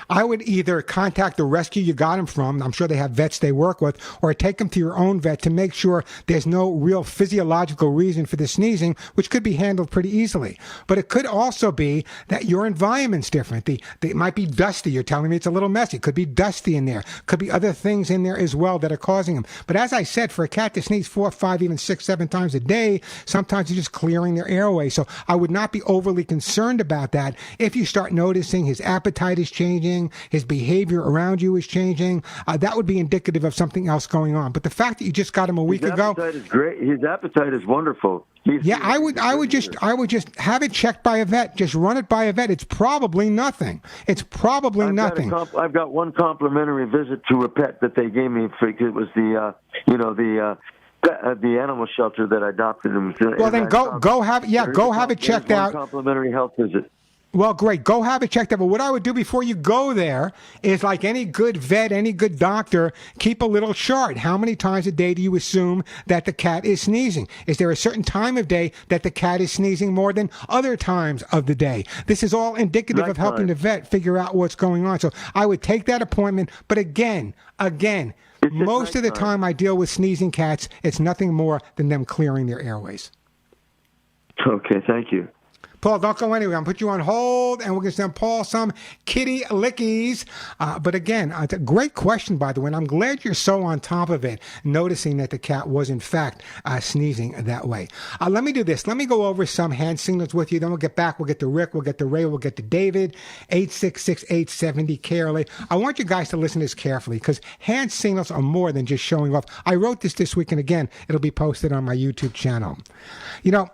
I would either contact the rescue you got him from. I'm sure they have vets they work with, or take him to your own vet to make sure there's no real physiological reason for the sneezing, which could be handled pretty easily. But it could also be that your environment's different. It might be dusty. You're telling me it's a little messy. It could be dusty in there. Could be other things in there as well that are causing sneezing them. But as I said, for a cat to sneeze 4, 5, even 6, 7 times a day, sometimes it's just clearing their airway. So I would not be overly concerned about that. If you start noticing his appetite is changing, his behavior around you is changing, that would be indicative of something else going on. But the fact that you just got him a week ago, his appetite is great. His appetite is wonderful. I would just have it checked by a vet. Just run it by a vet. It's probably nothing. I've got one complimentary visit to a pet that they gave me. It was the animal shelter that I adopted him. Well, then go have it checked out. Complimentary health visit. Well, great. Go have it checked out. But what I would do before you go there is, like any good vet, any good doctor, keep a little chart. How many times a day do you assume that the cat is sneezing? Is there a certain time of day that the cat is sneezing more than other times of the day? This is all indicative of helping the vet figure out what's going on. So I would take that appointment. But again, most of the time I deal with sneezing cats, it's nothing more than them clearing their airways. Okay, thank you. Paul, don't go anywhere. I'm going to put you on hold, and we're going to send Paul some kitty lickies. But again, it's a great question, by the way, and I'm glad you're so on top of it, noticing that the cat was, in fact, sneezing that way. Let me do this. Let me go over some hand signals with you. Then we'll get back. We'll get to Rick. We'll get to Ray. We'll get to David. 866-870-KRLA. I want you guys to listen to this carefully, because hand signals are more than just showing off. I wrote this week, and again, it'll be posted on my YouTube channel. You know,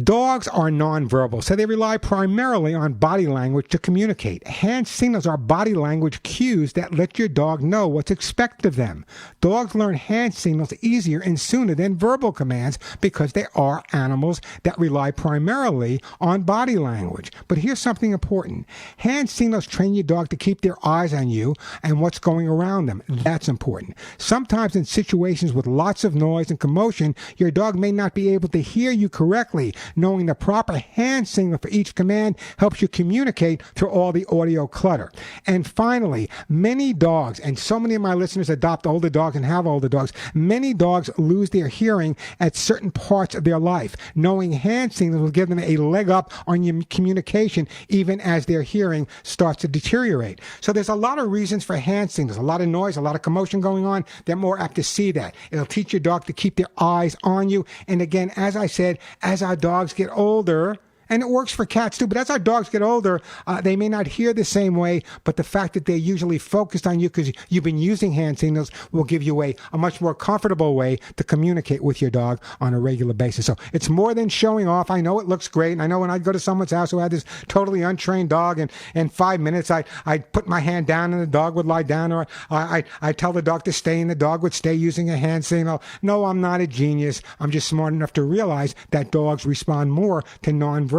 dogs are nonverbal, so they rely primarily on body language to communicate. Hand signals are body language cues that let your dog know what's expected of them. Dogs learn hand signals easier and sooner than verbal commands because they are animals that rely primarily on body language. But here's something important. Hand signals train your dog to keep their eyes on you and what's going around them. That's important. Sometimes in situations with lots of noise and commotion, your dog may not be able to hear you correctly. Knowing the proper hand signal for each command helps you communicate through all the audio clutter. And finally, many dogs, and so many of my listeners adopt older dogs and have older dogs, many dogs lose their hearing at certain parts of their life. Knowing hand signals will give them a leg up on your communication even as their hearing starts to deteriorate. So there's a lot of reasons for hand signals, a lot of noise, a lot of commotion going on. They're more apt to see that. It'll teach your dog to keep their eyes on you. And again, as I said, as our dogs get older, and it works for cats too, but as our dogs get older, they may not hear the same way, but the fact that they're usually focused on you because you've been using hand signals will give you a much more comfortable way to communicate with your dog on a regular basis. So it's more than showing off. I know it looks great, and I know when I'd go to someone's house who had this totally untrained dog, and in 5 minutes I'd put my hand down and the dog would lie down, or I'd tell the dog to stay and the dog would stay using a hand signal. No, I'm not a genius. I'm just smart enough to realize that dogs respond more to nonverbal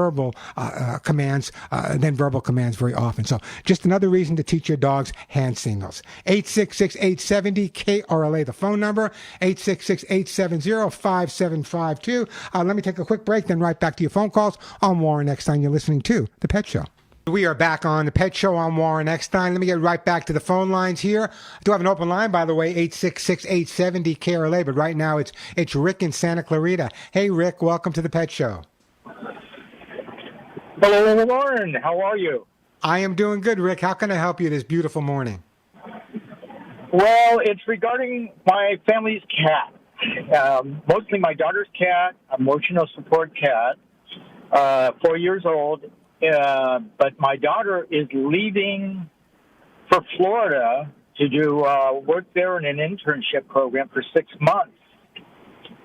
commands than verbal commands very often. So just another reason to teach your dogs hand signals. 866-870-KRLA, the phone number, 866-870-5752. Let me take a quick break, then right back to your phone calls. I'm Warren Eckstein. You're listening to The Pet Show. We are back on The Pet Show. I'm Warren Eckstein. Let me get right back to the phone lines here. I do have an open line, by the way, 866-870-KRLA, but right now it's Rick in Santa Clarita. Hey, Rick, welcome to The Pet Show. Hello, Warren. How are you? I am doing good, Rick. How can I help you this beautiful morning? Well, it's regarding my family's cat. Mostly my daughter's cat, emotional support cat, 4 years old. But my daughter is leaving for Florida to do work there in an internship program for 6 months.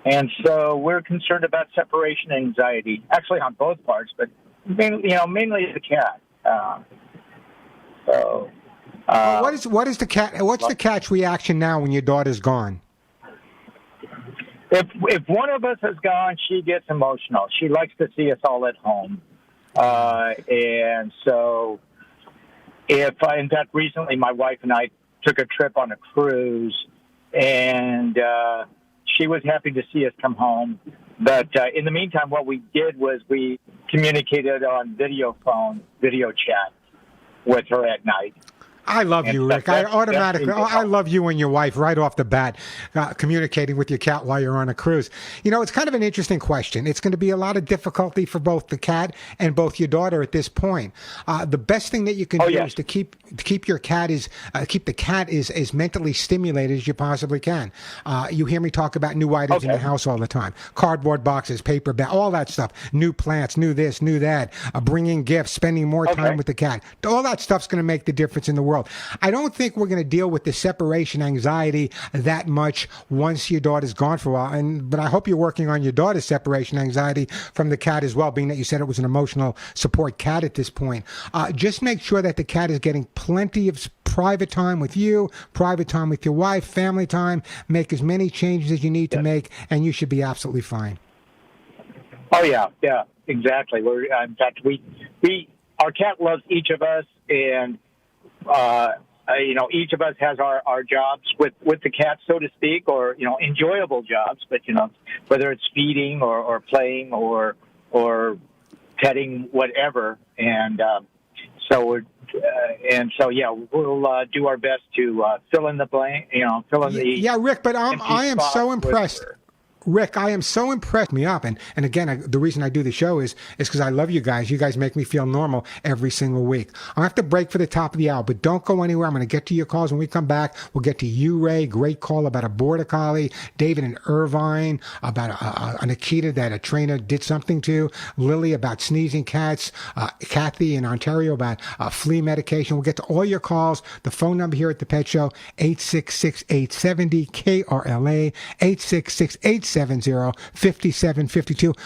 And so we're concerned about separation anxiety, actually on both parts, but mainly the cat. What's the cat's reaction now when your daughter's gone? If one of us has gone, she gets emotional. She likes to see us all at home, and so in fact, recently my wife and I took a trip on a cruise, and she was happy to see us come home. But in the meantime, what we did was we communicated on video chat with her at night. I love you, Rick. I automatically, I love you and your wife right off the bat, communicating with your cat while you're on a cruise. You know, it's kind of an interesting question. It's going to be a lot of difficulty for both the cat and both your daughter at this point. The best thing that you can do is to keep your cat keep the cat as mentally stimulated as you possibly can. You hear me talk about new items in the house all the time: cardboard boxes, paper bag, all that stuff. New plants, new this, new that. Bringing gifts, spending more time with the cat. All that stuff's going to make the difference in the world. I don't think we're going to deal with the separation anxiety that much once your daughter's gone for a while. But I hope you're working on your daughter's separation anxiety from the cat as well, being that you said it was an emotional support cat at this point. Just make sure that the cat is getting plenty of private time with you, private time with your wife, family time. Make as many changes as you need to make, and you should be absolutely fine. Oh yeah, exactly. In fact, our cat loves each of us, and each of us has our jobs with the cat, so to speak, or enjoyable jobs. But whether it's feeding or playing or petting, whatever, and we'll do our best to fill in the blank. Fill in the Rick. But I am so impressed. Rick, I am so impressed me up. And again, the reason I do the show is because I love you guys. You guys make me feel normal every single week. I'll have to break for the top of the hour, but don't go anywhere. I'm going to get to your calls when we come back. We'll get to you, Ray. Great call about a border collie. David and Irvine about an Akita that a trainer did something to. Lily about sneezing cats. Kathy in Ontario about flea medication. We'll get to all your calls. The phone number here at the Pet Show, 866-870-KRLA, 866-870-5752.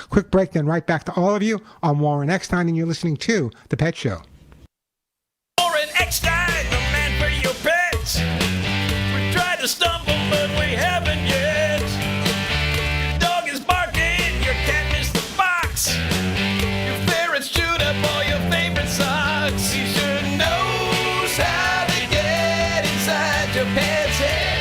Quick break, then right back to all of you. I'm Warren Eckstein, and you're listening to The Pet Show. Warren Eckstein, the man for your pets. We tried to stumble, but we haven't yet. Your dog is barking, your cat missed the box. Your ferret's chewed up all your favorite socks. He sure knows how to get inside your pet's head.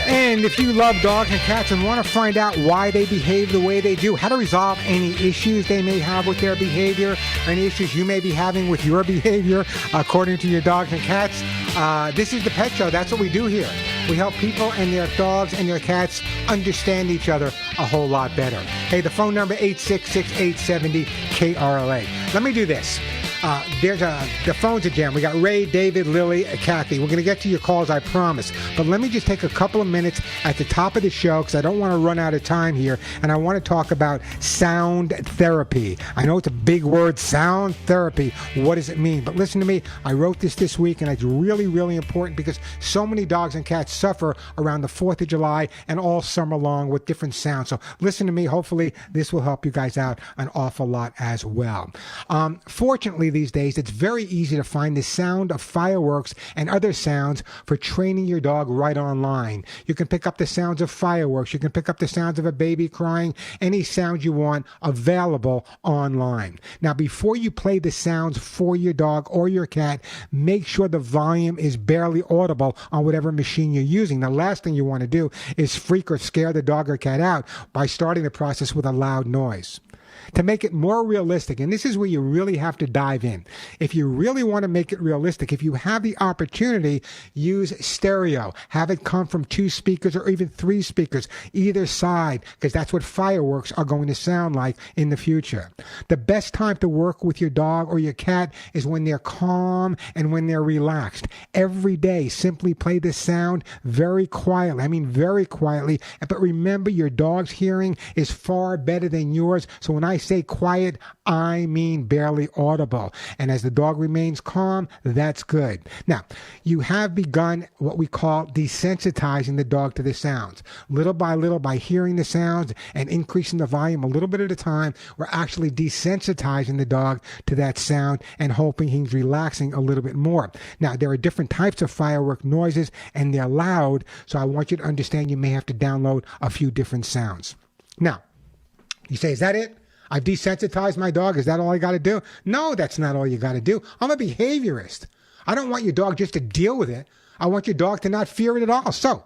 And if you love dogs and cats and want to find out why they behave the way they do, how to resolve any issues they may have with their behavior, or any issues you may be having with your behavior, according to your dogs and cats, this is the Pet Show. That's what we do here. We help people and their dogs and their cats understand each other a whole lot better. Hey, the phone number, 866-870-KRLA. Let me do this. The phones are jammed. We got Ray, David, Lily, Kathy. We're going to get to your calls, I promise. But let me just take a couple of minutes at the top of the show, because I don't want to run out of time here, and I want to talk about sound therapy. I know it's a big word, sound therapy. What does it mean? But listen to me. I wrote this week, and it's really, really important because so many dogs and cats suffer around the 4th of July and all summer long with different sounds. So listen to me. Hopefully, this will help you guys out an awful lot as well. Fortunately, these days, it's very easy to find the sound of fireworks and other sounds for training your dog right online. You can pick up the sounds of fireworks. You can pick up the sounds of a baby crying, any sound you want available online. Now, before you play the sounds for your dog or your cat, make sure the volume is barely audible on whatever machine you're using. The last thing you want to do is freak or scare the dog or cat out by starting the process with a loud noise. To make it more realistic, and this is where you really have to dive in. If you really want to make it realistic, if you have the opportunity, use stereo. Have it come from 2 speakers or even 3 speakers, either side, because that's what fireworks are going to sound like in the future. The best time to work with your dog or your cat is when they're calm and when they're relaxed. Every day, simply play the sound very quietly. I mean, very quietly. But remember, your dog's hearing is far better than yours. So when I say quiet, I mean barely audible. And as the dog remains calm, that's good. Now, you have begun what we call desensitizing the dog to the sounds. Little by little, by hearing the sounds and increasing the volume a little bit at a time, we're actually desensitizing the dog to that sound and hoping he's relaxing a little bit more. Now, there are different types of firework noises, and they're loud, so I want you to understand you may have to download a few different sounds. Now, you say, is that it? I've desensitized my dog. Is that all I got to do? No, that's not all you got to do. I'm a behaviorist. I don't want your dog just to deal with it. I want your dog to not fear it at all. So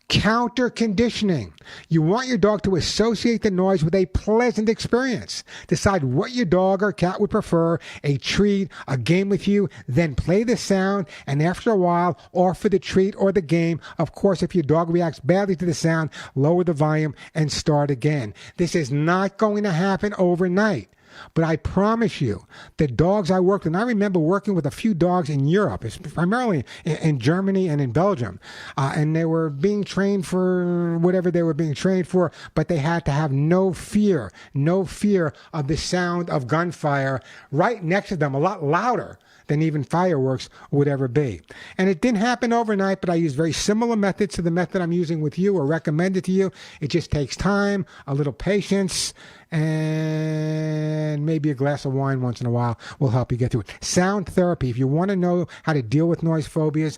Counter conditioning. You want your dog to associate the noise with a pleasant experience. Decide what your dog or cat would prefer, a treat, a game with you, then play the sound, and after a while, offer the treat or the game. Of course, if your dog reacts badly to the sound, lower the volume and start again. This is not going to happen overnight. But I promise you, the dogs I worked with, and I remember working with a few dogs in Europe, primarily in Germany and in Belgium, and they were being trained for whatever they were being trained for, but they had to have no fear of the sound of gunfire right next to them, a lot louder than even fireworks would ever be. And it didn't happen overnight, but I used very similar methods to the method I'm using with you or recommended to you. It just takes time, a little patience, and maybe a glass of wine once in a while will help you get through it. Sound therapy. If you want to know how to deal with noise phobias,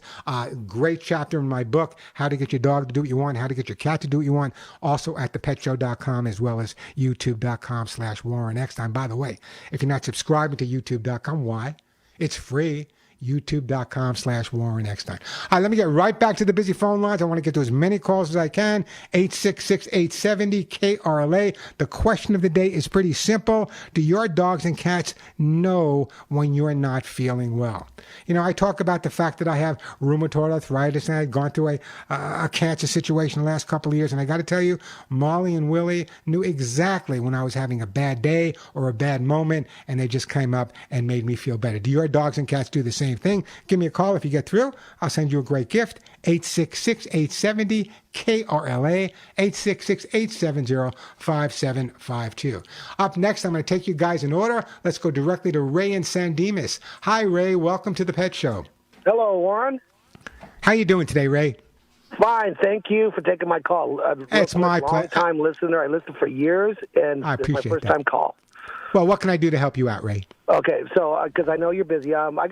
great chapter in my book, How to Get Your Dog to Do What You Want, How to Get Your Cat to Do What You Want, also at thepetshow.com as well as youtube.com/Warren Eckstein. By the way, if you're not subscribing to youtube.com, why? It's free. youtube.com/Warren Eckstein. All right, let me get right back to the busy phone lines. I want to get to as many calls as I can. 866-870-KRLA. The question of the day is pretty simple. Do your dogs and cats know when you're not feeling well? You know, I talk about the fact that I have rheumatoid arthritis and I've gone through a cancer situation the last couple of years. And I got to tell you, Molly and Willie knew exactly when I was having a bad day or a bad moment, and they just came up and made me feel better. Do your dogs and cats do the same thing? Give me a call if you get through. I'll send you a great gift. 866-870-KRLA, 866-870-5752. Up next, I'm going to take you guys in order. Let's go directly to Ray in San Dimas. Hi, Ray. Welcome to the Pet Show. Hello, Warren. How you doing today, Ray? Fine. Thank you for taking my call. It's my pleasure. Long-time listener. I listened for years, and I appreciate it's my first-time call. Well, what can I do to help you out, Ray? Okay, so because I know you're busy, my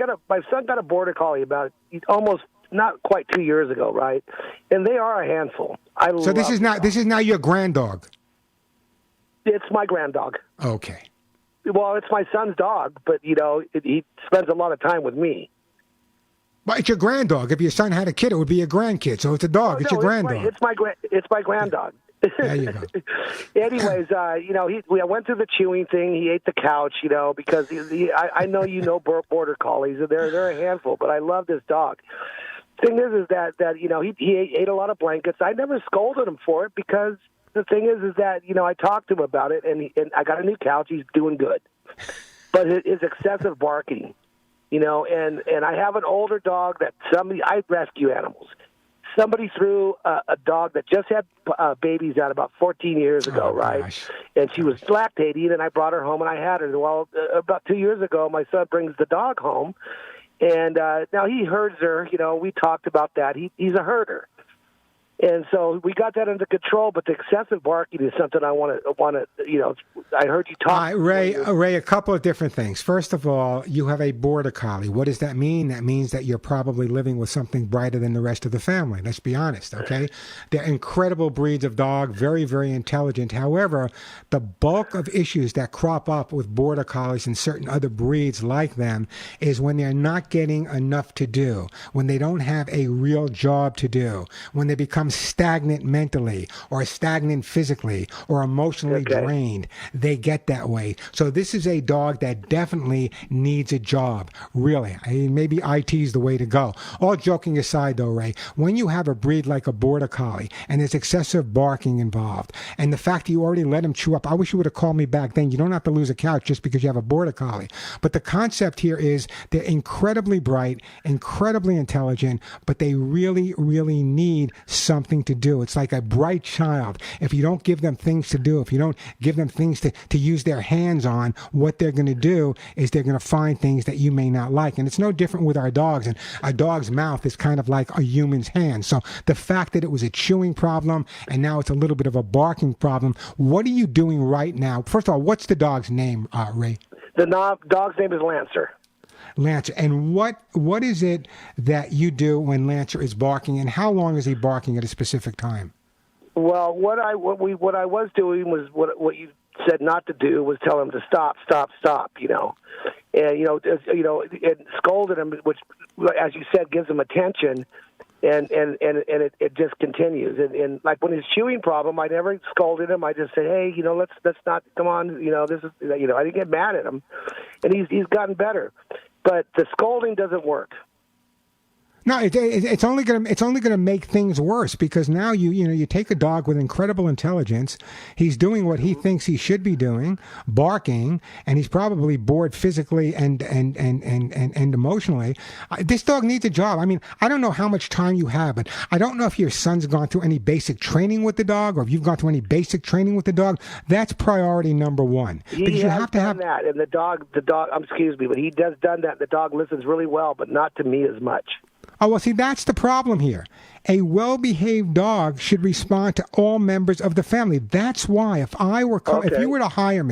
son got a border collie about almost not quite 2 years ago, right? And they are a handful. So this is now your grand dog. It's my grand dog. Okay. Well, it's my son's dog, but he spends a lot of time with me. But it's your grand dog. If your son had a kid, it would be a grandkid. So it's a dog. It's your grand dog. It's my grand dog. There you go. Anyways, I went through the chewing thing. He ate the couch, because I know border collies. They're a handful, but I love this dog. Thing is that he ate a lot of blankets. I never scolded him for it because the thing is that I talked to him about it, and I got a new couch. He's doing good, but his excessive barking, and I have an older dog that I rescue animals. Somebody threw a dog that just had babies out about 14 years ago, right? Gosh. And she was lactating, and I brought her home, and I had her. Well, about 2 years ago, my son brings the dog home, and now he herds her. We talked about that. He's a herder. And so we got that under control, but the excessive barking is something I want to. I heard you talk. Ray, a couple of different things. First of all, you have a border collie. What does that mean? That means that you're probably living with something brighter than the rest of the family. Let's be honest, okay? They're incredible breeds of dog, very, very intelligent. However, the bulk of issues that crop up with border collies and certain other breeds like them is when they're not getting enough to do, when they don't have a real job to do, when they become stagnant mentally or stagnant physically or emotionally drained. They get that way. So this is a dog that definitely needs a job, really. Maybe IT is the way to go. All joking aside, though, Ray, when you have a breed like a border collie and there's excessive barking involved, and the fact that you already let him chew up, I wish you would have called me back then. You don't have to lose a couch just because you have a border collie. But the concept here is they're incredibly bright, incredibly intelligent, but they really, really need something to do. It's like a bright child. If you don't give them things to do, if you don't give them things to use their hands on, what they're going to do is they're going to find things that you may not like. And it's no different with our dogs. And a dog's mouth is kind of like a human's hand. So the fact that it was a chewing problem and now it's a little bit of a barking problem, what are you doing right now? First of all, what's the dog's name, Ray? The dog's name is Lancer. Lancer. And what is it that you do when Lancer is barking, and how long is he barking at a specific time? Well, what I was doing was what you said not to do was tell him to stop, and and scolded him, which, as you said, gives him attention. and it just continues. And like when his chewing problem, I never scolded him. I just said, hey, let's not, come on, this is, I didn't get mad at him, and he's gotten better. But the scolding doesn't work. No, it's only gonna make things worse, because now you take a dog with incredible intelligence. He's doing what he thinks he should be doing, barking, and he's probably bored physically and emotionally. This dog needs a job. I mean, I don't know how much time you have, but I don't know if your son's gone through any basic training with the dog, or if you've gone through any basic training with the dog. That's priority number one. Because He you has have to have that, and the dog. Excuse me, but he does done that. The dog listens really well, but not to me as much. Oh, well, see, that's the problem here. A well-behaved dog should respond to all members of the family. That's why if you were to hire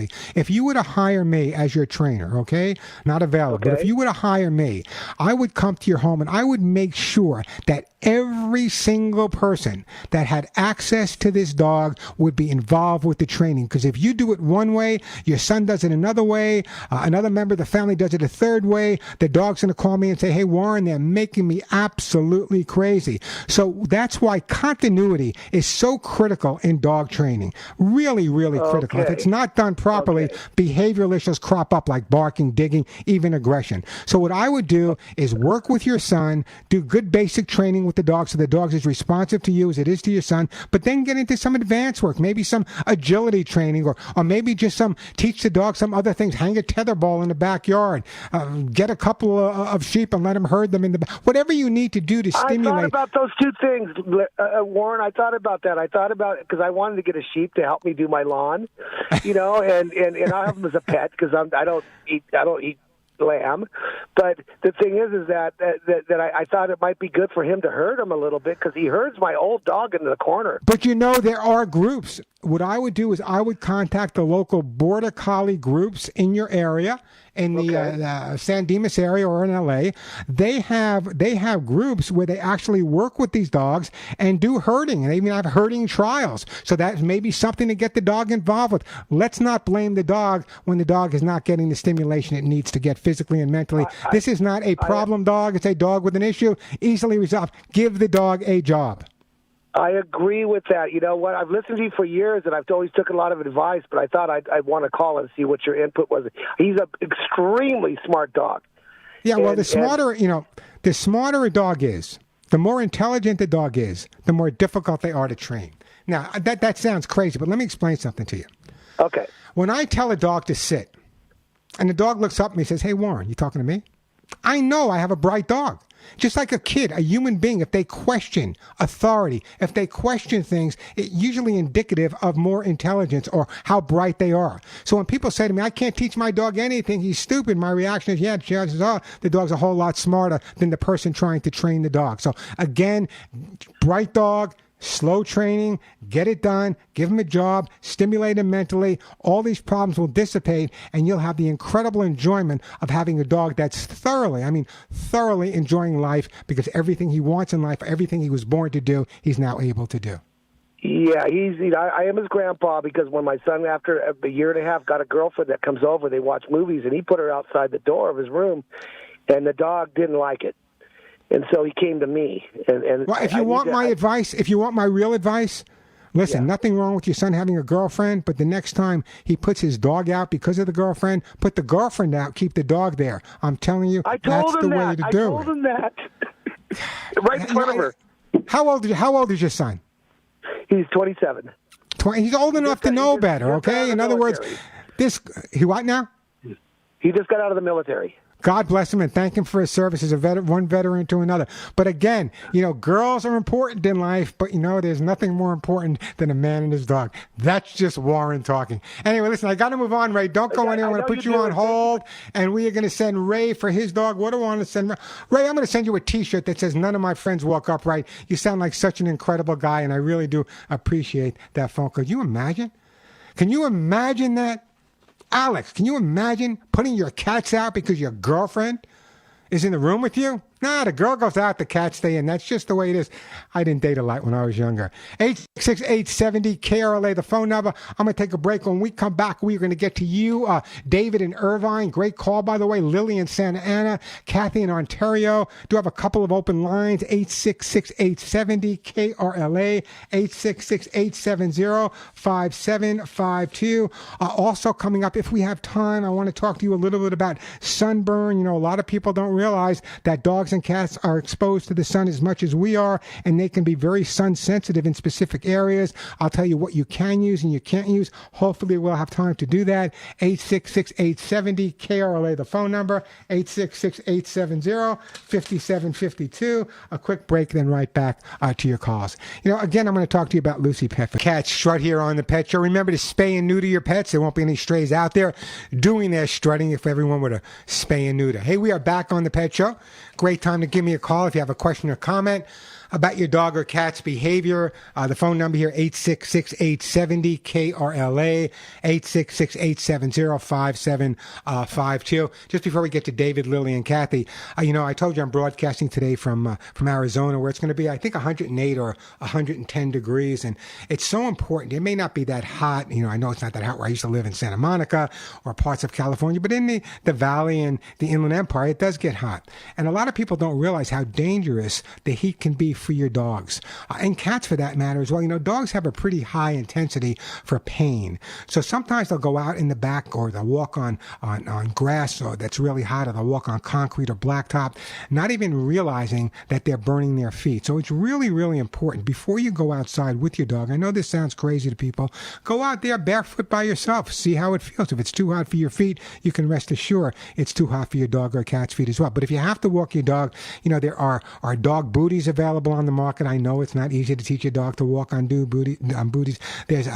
me as your trainer, okay, not available, but if you were to hire me, I would come to your home and I would make sure that every single person that had access to this dog would be involved with the training. Because if you do it one way, your son does it another way, another member of the family does it a third way, the dog's going to call me and say, hey, Warren, they're making me absolutely crazy. So that's why continuity is so critical in dog training. Really, really critical. If it's not done properly, behavioral issues crop up like barking, digging, even aggression. So what I would do is work with your son, do good basic training with the dog so the dog is as responsive to you as it is to your son, but then get into some advanced work, maybe some agility training, or maybe just teach the dog some other things, hang a tetherball in the backyard, get a couple of sheep and let him herd them in the whatever you need to do to stimulate. I thought about those two things, Warren. I thought about that. I thought about it because I wanted to get a sheep to help me do my lawn, and I have them as a pet because I don't eat lamb. But the thing is that I thought it might be good for him to herd him a little bit because he herds my old dog into the corner. But there are groups. What I would do is I would contact the local border collie groups in your area, in the San Dimas area or in LA. They have groups where they actually work with these dogs and do herding, and they even have herding trials. So that's maybe something to get the dog involved with. Let's not blame the dog when the dog is not getting the stimulation it needs to get physically and mentally. This is not a problem dog. It's a dog with an issue, easily resolved. Give the dog a job. I agree with that. You know what? I've listened to you for years, and I've always took a lot of advice, but I thought I'd want to call and see what your input was. He's an extremely smart dog. Yeah, well, the smarter a dog is, the more intelligent the dog is, the more difficult they are to train. Now, that sounds crazy, but let me explain something to you. Okay. When I tell a dog to sit, and the dog looks up at me and says, hey, Warren, you talking to me? I know I have a bright dog. Just like a kid, a human being, if they question authority, if they question things, it's usually indicative of more intelligence or how bright they are. So when people say to me, I can't teach my dog anything, he's stupid, my reaction is, yeah, chances are the dog's a whole lot smarter than the person trying to train the dog. So again, bright dog, slow training, get it done, give him a job, stimulate him mentally. All these problems will dissipate, and you'll have the incredible enjoyment of having a dog that's thoroughly enjoying life, because everything he wants in life, everything he was born to do, he's now able to do. Yeah, I am his grandpa, because when my son, after a year and a half, got a girlfriend that comes over, they watch movies, and he put her outside the door of his room, and the dog didn't like it. And so he came to me. And well, if you want my advice, if you want my real advice, listen, nothing wrong with your son having a girlfriend, but the next time he puts his dog out because of the girlfriend, put the girlfriend out, keep the dog there. I'm telling you, that's the way to do it. I told him that. Right in front of her. How old is your son? He's 27. He's old enough to know better, okay? In other words, he what now? He just got out of the military. God bless him and thank him for his service as one veteran to another. But again, girls are important in life, but there's nothing more important than a man and his dog. That's just Warren talking. Anyway, listen, I got to move on, Ray. Don't go anywhere. I'm going to put you on hold, and we are going to send Ray for his dog. What do I want to send? Ray, I'm going to send you a T-shirt that says, none of my friends walk upright. You sound like such an incredible guy, and I really do appreciate that phone call. Can you imagine? Can you imagine that? Alex, can you imagine putting your cats out because your girlfriend is in the room with you? Nah, the girl goes out, the cats stay in. That's just the way it is. I didn't date a lot when I was younger. 866-870-KRLA, the phone number. I'm going to take a break. When we come back, we're going to get to you, David in Irvine. Great call, by the way. Lily in Santa Ana. Kathy in Ontario. Do have a couple of open lines. 866-870-KRLA. 866-870-5752. Also coming up, if we have time, I want to talk to you a little bit about sunburn. You know, a lot of people don't realize that dogs and cats are exposed to the sun as much as we are, and they can be very sun sensitive in specific areas. I'll tell you what you can use and you can't use. Hopefully we'll have time to do that. 866-870-KRLA, the phone number. 866-870-5752. A quick break, then right back to your calls. You know, again, I'm going to talk to you about Lucy Pet for Cats right here on the Pet Show. Remember to spay and neuter your pets. There won't be any strays out there doing their strutting if everyone were to spay and neuter. Hey, we are back on the Pet Show. Great time to give me a call if you have a question or comment about your dog or cat's behavior. The phone number here, 866-870-KRLA, 866-870-5752. Just before we get to David, Lily, and Kathy, I told you I'm broadcasting today from Arizona, where it's going to be, I think, 108 or 110 degrees, and it's so important. It may not be that hot. I know it's not that hot where I used to live in Santa Monica or parts of California, but in the Valley and the Inland Empire, it does get hot. And a lot of people don't realize how dangerous the heat can be for your dogs and cats for that matter as well. Dogs have a pretty high intensity for pain. So sometimes they'll go out in the back or they'll walk on grass or that's really hot, or they'll walk on concrete or blacktop, not even realizing that they're burning their feet. So it's really, really important before you go outside with your dog. I know this sounds crazy to people. Go out there barefoot by yourself. See how it feels. If it's too hot for your feet, you can rest assured it's too hot for your dog or cat's feet as well. But if you have to walk your dog, there are dog booties available on the market. I know it's not easy to teach your dog to walk on booties. There's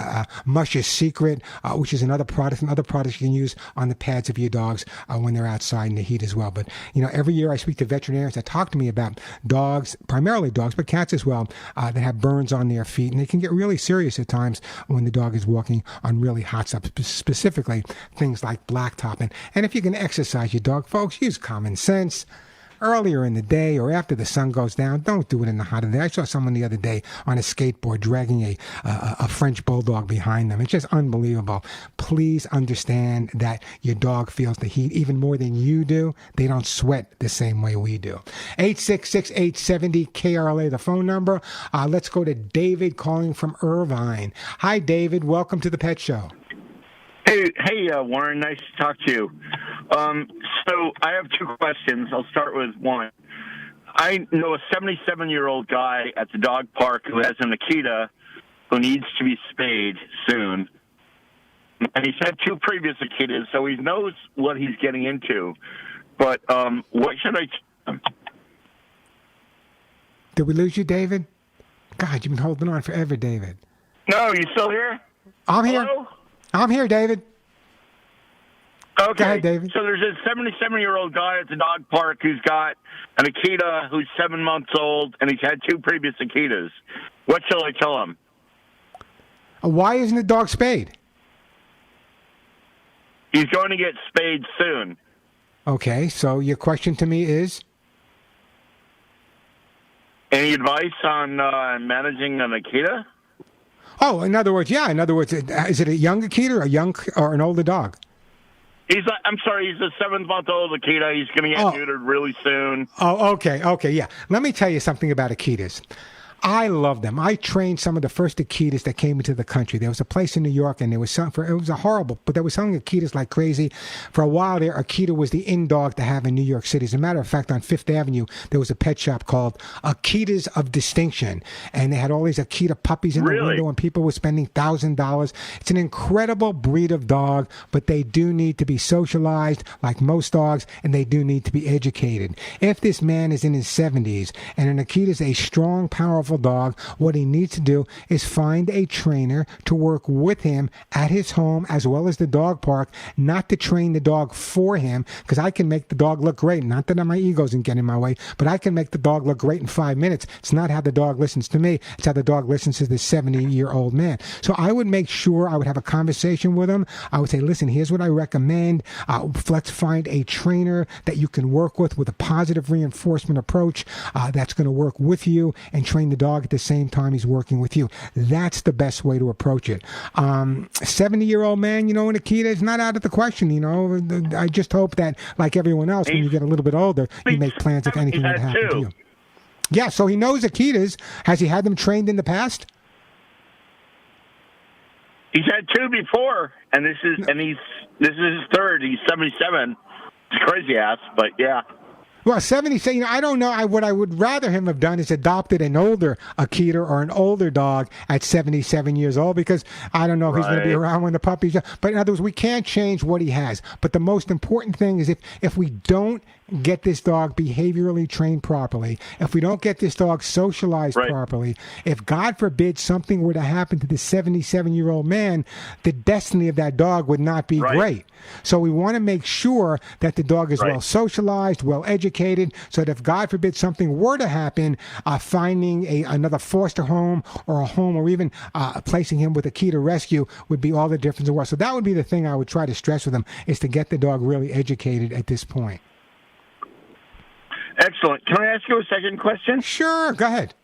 Mush's Secret, which is another product, and other products you can use on the pads of your dogs when they're outside in the heat as well. But, every year I speak to veterinarians that talk to me about dogs, primarily dogs, but cats as well, that have burns on their feet. And they can get really serious at times when the dog is walking on really hot stuff, specifically things like blacktop. And if you can exercise your dog, folks, use common sense. Earlier in the day or after the sun goes down, don't do it in the hot of the day. I saw someone the other day on a skateboard dragging a French bulldog behind them. It's just unbelievable. Please understand that your dog feels the heat even more than you do. They don't sweat the same way we do. 866-870-KRLA, the phone number. Let's go to David calling from Irvine. Hi, David. Welcome to the Pet Show. Hey, Warren. Nice to talk to you. So I have two questions. I'll start with one. I know a 77-year-old guy at the dog park who has an Akita who needs to be spayed soon. And he's had two previous Akitas, so he knows what he's getting into. But what should I... Did we lose you, David? God, you've been holding on forever, David. No, you still here? I'm here. Hello? I'm here, David. Okay. Go ahead, David. So there's a 77-year-old guy at the dog park who's got an Akita who's 7 months old, and he's had two previous Akitas. What shall I tell him? Why isn't the dog spayed? He's going to get spayed soon. Okay, so your question to me is? Any advice on managing an Akita? Oh, in other words, is it a young Akita or an older dog? He's a 7-month-old Akita. He's going to get neutered really soon. Oh, okay, yeah. Let me tell you something about Akitas. I love them. I trained some of the first Akitas that came into the country. There was a place in New York, and it was horrible, but they were selling Akitas like crazy. For a while there, Akita was the in dog to have in New York City. As a matter of fact, on Fifth Avenue, there was a pet shop called Akitas of Distinction, and they had all these Akita puppies in the window, and people were spending $1,000. It's an incredible breed of dog, but they do need to be socialized like most dogs, and they do need to be educated. If this man is in his 70s, and an Akita is a strong, powerful beautiful dog. What he needs to do is find a trainer to work with him at his home as well as the dog park, not to train the dog for him, because I can make the dog look great. Not that my ego isn't getting in my way, but I can make the dog look great in 5 minutes. It's not how the dog listens to me. It's how the dog listens to this 70-year-old man. So I would make sure I would have a conversation with him. I would say, listen, here's what I recommend. Let's find a trainer that you can work with a positive reinforcement approach that's going to work with you and train the dog at the same time he's working with you. That's the best way to approach it. 70-year-old man, Nikita, is not out of the question. I just hope that, like everyone else, when you get a little bit older, you make plans if anything would happen to you. Yeah, so he knows Akitas. Has he had them trained in the past? He's had 2 before, and this is his third. He's 77. It's crazy ass, but yeah. Well, 70, I don't know. What I would rather him have done is adopted an older Akita or an older dog at 77 years old, because I don't know if he's going to be around when the puppy's young. But in other words, we can't change what he has. But the most important thing is if we don't get this dog behaviorally trained properly, if we don't get this dog socialized properly, if God forbid something were to happen to this 77-year-old man, the destiny of that dog would not be great. So we want to make sure that the dog is well socialized, well educated, so that if God forbid something were to happen, finding another foster home or a home, or even placing him with a key to rescue would be all the difference in the world. So that would be the thing I would try to stress with him, is to get the dog really educated at this point. Excellent. Can I ask you a second question? Sure, go ahead.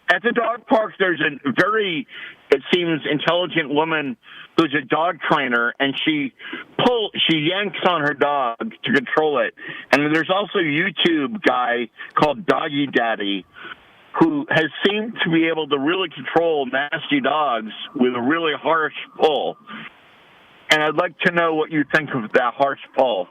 At the dog park, there's a very, it seems, intelligent woman who's a dog trainer, and she yanks on her dog to control it. And there's also a YouTube guy called Doggy Daddy who has seemed to be able to really control nasty dogs with a really harsh pull. And I'd like to know what you think of that harsh pull.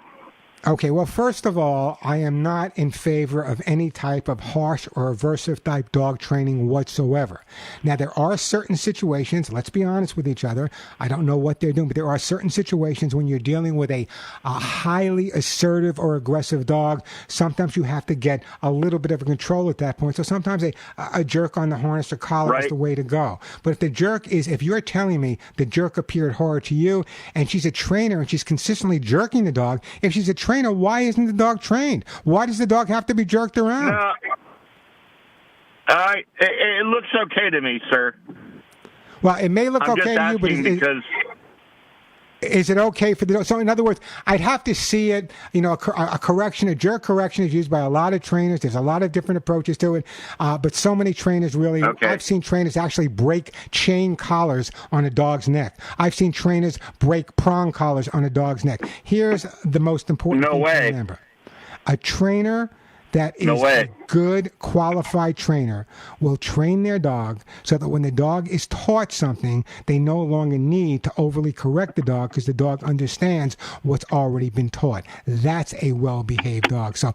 Okay, well, first of all, I am not in favor of any type of harsh or aversive type dog training whatsoever. Now, there are certain situations, let's be honest with each other, I don't know what they're doing, but there are certain situations when you're dealing with a highly assertive or aggressive dog, sometimes you have to get a little bit of control at that point. So sometimes a jerk on the harness or collar is the way to go. But if you're telling me the jerk appeared hard to you, and she's a trainer and she's consistently jerking the dog, if she's a trainer, why isn't the dog trained? Why does the dog have to be jerked around? It looks okay to me, sir. Well, it may look I'm okay to you, but is it okay for the dog? So in other words, I'd have to see it, a jerk correction is used by a lot of trainers. There's a lot of different approaches to it. But so many trainers really, I've seen trainers actually break chain collars on a dog's neck. I've seen trainers break prong collars on a dog's neck. Here's the most important thing to remember. A trainer that is a good, qualified trainer will train their dog so that when the dog is taught something, they no longer need to overly correct the dog because the dog understands what's already been taught. That's a well-behaved dog. So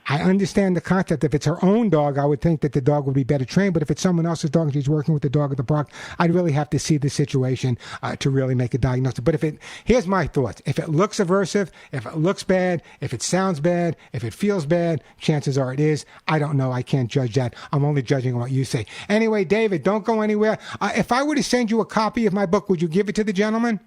I understand the concept. If it's her own dog, I would think that the dog would be better trained. But if it's someone else's dog and she's working with the dog at the park, I'd really have to see the situation to really make a diagnosis. But here's my thoughts. If it looks aversive, if it looks bad, if it sounds bad, if it feels bad, chances are it is. I don't know. I can't judge that. I'm only judging what you say. Anyway, David, don't go anywhere. If I were to send you a copy of my book, would you give it to the gentleman?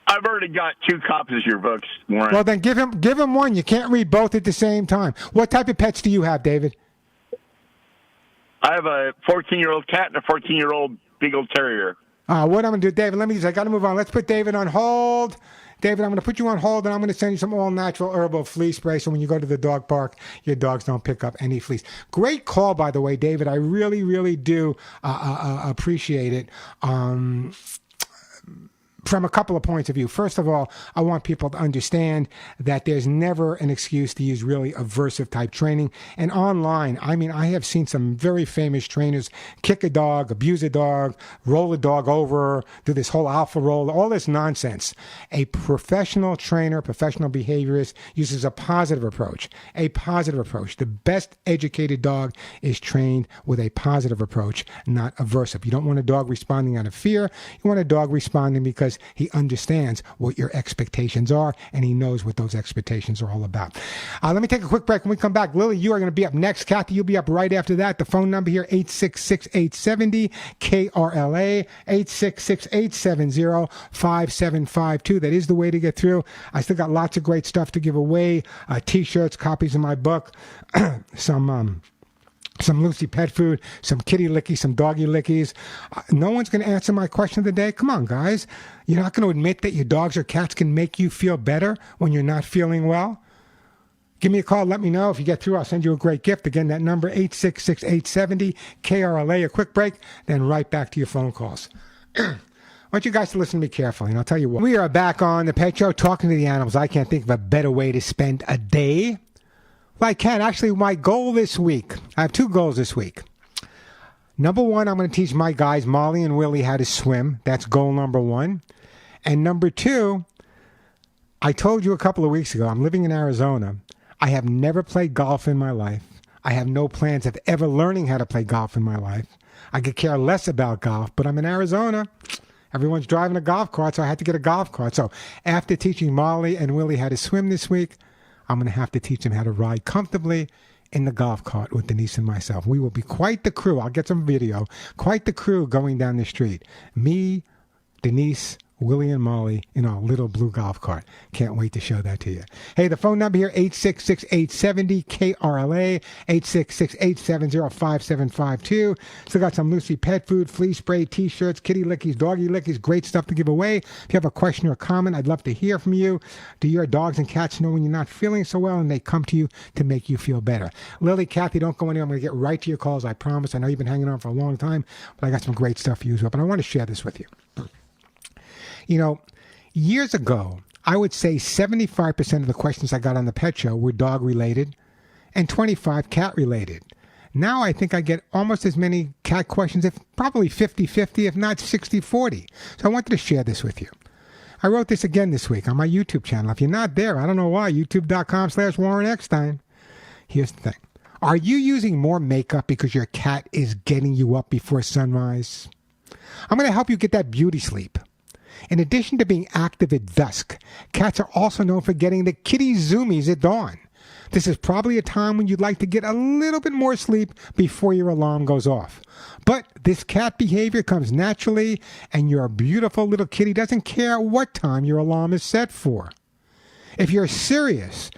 I've already got 2 copies of your books, Warren. Well, then give him one. You can't read both at the same time. What type of pets do you have, David? I have a 14-year-old cat and a 14-year-old Beagle Terrier. What I'm going to do, David, I got to move on. Let's put David on hold. David, I'm going to put you on hold, and I'm going to send you some all-natural herbal flea spray so when you go to the dog park, your dogs don't pick up any fleas. Great call, by the way, David. I really, really do appreciate it. From a couple of points of view. First of all, I want people to understand that there's never an excuse to use really aversive type training. And online, I have seen some very famous trainers kick a dog, abuse a dog, roll a dog over, do this whole alpha roll, all this nonsense. A professional trainer, professional behaviorist uses a positive approach. A positive approach. The best educated dog is trained with a positive approach, not aversive. You don't want a dog responding out of fear. You want a dog responding because because he understands what your expectations are, and he knows what those expectations are all about. Let me take a quick break. When we come back, Lily, you are going to be up next. Kathy, you'll be up right after that. The phone number here, 866-870-KRLA, 866-870-5752. That is the way to get through. I still got lots of great stuff to give away, T-shirts, copies of my book, some Lucy pet food, some kitty lickies, some doggy lickies. No one's going to answer my question of the day. Come on, guys. You're not going to admit that your dogs or cats can make you feel better when you're not feeling well? Give me a call. Let me know. If you get through, I'll send you a great gift. Again, that number, 866-870-KRLA. A quick break, then right back to your phone calls. I want you guys to listen to me carefully, and I'll tell you what. We are back on the Pet Show talking to the animals. I can't think of a better way to spend a day. Well, I can. Actually, my goal this week, I have two goals this week. Number one, I'm going to teach my guys, Molly and Willie, how to swim. That's goal number one. And number two, I told you a couple of weeks ago, I'm living in Arizona. I have never played golf in my life. I have no plans of ever learning how to play golf in my life. I could care less about golf, but I'm in Arizona. Everyone's driving a golf cart, so I had to get a golf cart. So after teaching Molly and Willie how to swim this week, I'm going to have to teach them how to ride comfortably in the golf cart with Denise and myself. We will be quite the crew. I'll get some video. Quite the crew going down the street. Me, Denise, Willie and Molly in our little blue golf cart. Can't wait to show that to you. Hey, the phone number here, 866-870-KRLA, 866-870-5752. Still got some Lucy pet food, flea spray, T-shirts, kitty lickies, doggy lickies, great stuff to give away. If you have a question or a comment, I'd love to hear from you. Do your dogs and cats know when you're not feeling so well and they come to you to make you feel better? Lily, Kathy, don't go anywhere. I'm going to get right to your calls, I promise. I know you've been hanging on for a long time, but I got some great stuff for you as well. But I want to share this with you. You know, years ago, I would say 75% of the questions I got on the Pet Show were dog-related and 25 cat-related. Now I think I get almost as many cat questions, if probably 50-50, if not 60-40. So I wanted to share this with you. I wrote this again this week on my YouTube channel. If you're not there, I don't know why, youtube.com/Warren Eckstein. Here's the thing. Are you using more makeup because your cat is getting you up before sunrise? I'm going to help you get that beauty sleep. In addition to being active at dusk, cats are also known for getting the kitty zoomies at dawn. This is probably a time when you'd like to get a little bit more sleep before your alarm goes off. But this cat behavior comes naturally, and your beautiful little kitty doesn't care what time your alarm is set for. If you're serious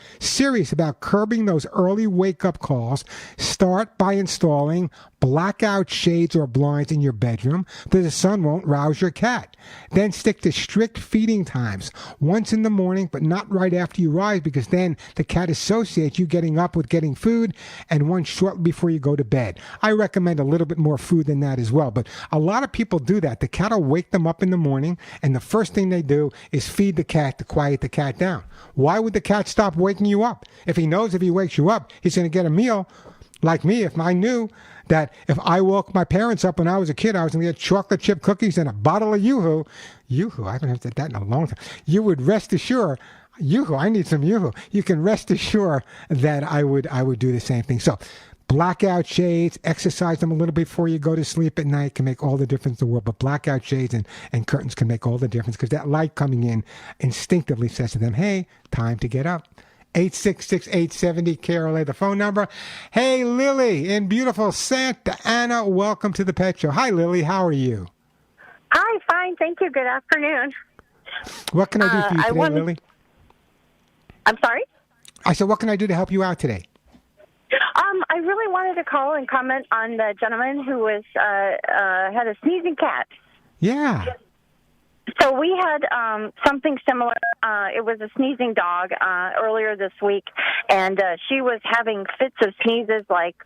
about curbing those early wake-up calls, start by installing blackout shades or blinds in your bedroom so the sun won't rouse your cat. Then stick to strict feeding times, once in the morning, but not right after you rise, because then the cat associates you getting up with getting food, and once shortly before you go to bed. I recommend a little bit more food than that as well, but a lot of people do that. The cat will wake them up in the morning, and the first thing they do is feed the cat to quiet the cat down. Why would the cat stop waking you up? If he knows if he wakes you up, he's going to get a meal. Like me, if I knew that if I woke my parents up when I was a kid, I was going to get chocolate chip cookies and a bottle of Yoo-Hoo. Yoo-Hoo, I haven't had that in a long time. You would rest assured, Yoo-Hoo, I need some Yoo-Hoo. You can rest assured that I would do the same thing. So blackout shades, exercise them a little before you go to sleep at night can make all the difference in the world. But blackout shades and curtains can make all the difference, because that light coming in instinctively says to them, hey, time to get up. 866-870-KRLA, the phone number. Hey, Lily in beautiful Santa Ana, welcome to the Pet Show. Hi, Lily. How are you? Hi, fine. Thank you. Good afternoon. What can I do for you today, Lily? I'm sorry? I said, what can I do to help you out today? I really wanted to call and comment on the gentleman who was had a sneezing cat. Yeah. So we had something similar. It was a sneezing dog earlier this week, and she was having fits of sneezes, like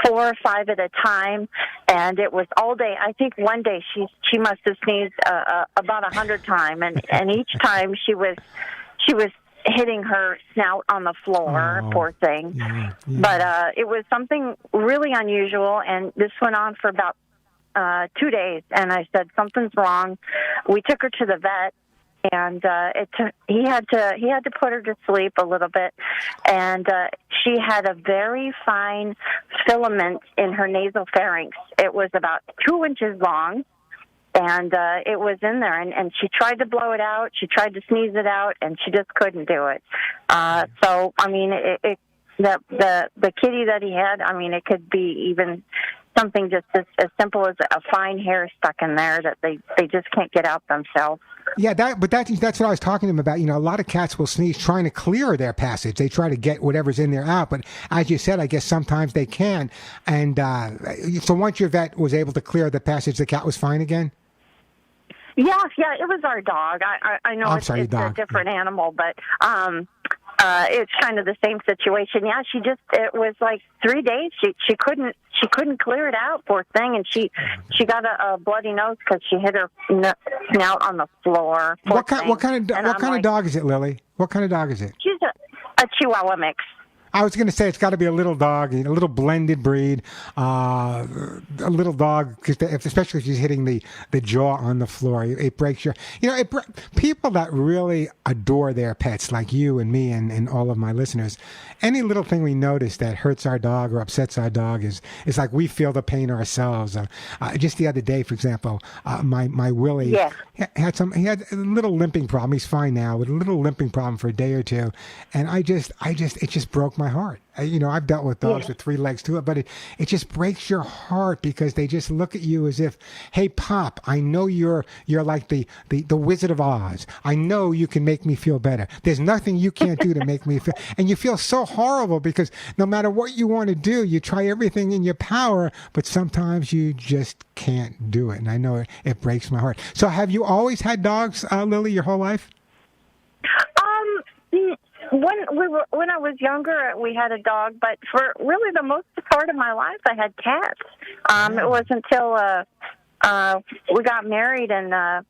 4 or 5 at a time, and it was all day. I think one day she must have sneezed about 100 times, and each time she was hitting her snout on the floor. Oh, poor thing. Yeah. But it was something really unusual, and this went on for about 2 days, and I said, something's wrong. We took her to the vet, and he had to put her to sleep a little bit, and she had a very fine filament in her nasal pharynx. It was about 2 inches long, and it was in there, and she tried to blow it out, she tried to sneeze it out, and she just couldn't do it. So I mean, the kitty that he had, I mean, it could be even something just as simple as a fine hair stuck in there that they just can't get out themselves. Yeah, that's what I was talking to him about. You know, a lot of cats will sneeze trying to clear their passage. They try to get whatever's in there out, but as you said, I guess sometimes they can. And so once your vet was able to clear the passage, the cat was fine again? Yeah, it was our dog. I know it's a different animal, but it's kind of the same situation. Yeah, it was like 3 days. She couldn't clear it out, poor thing, and she got a bloody nose because she hit her snout on the floor. What kind of dog is it, Lily? What kind of dog is it? She's a Chihuahua mix. I was going to say it's got to be a little dog, a little blended breed, a little dog, especially if she's hitting the jaw on the floor. It breaks your, people that really adore their pets, like you and me and all of my listeners, any little thing we notice that hurts our dog or upsets our dog is like we feel the pain ourselves. Just the other day, for example, my Willie he had a little limping problem. He's fine now, with a little limping problem for a day or two, and it just broke my heart. I've dealt with dogs with 3 legs to it, but it just breaks your heart because they just look at you as if, hey, Pop, I know you're like the Wizard of Oz. I know you can make me feel better. There's nothing you can't do to make me feel. And you feel so horrible because no matter what you want to do, you try everything in your power, but sometimes you just can't do it. And I know it breaks my heart. So have you always had dogs, Lily, your whole life? When I was younger, we had a dog, but for really the most part of my life, I had cats. It wasn't until we got married and I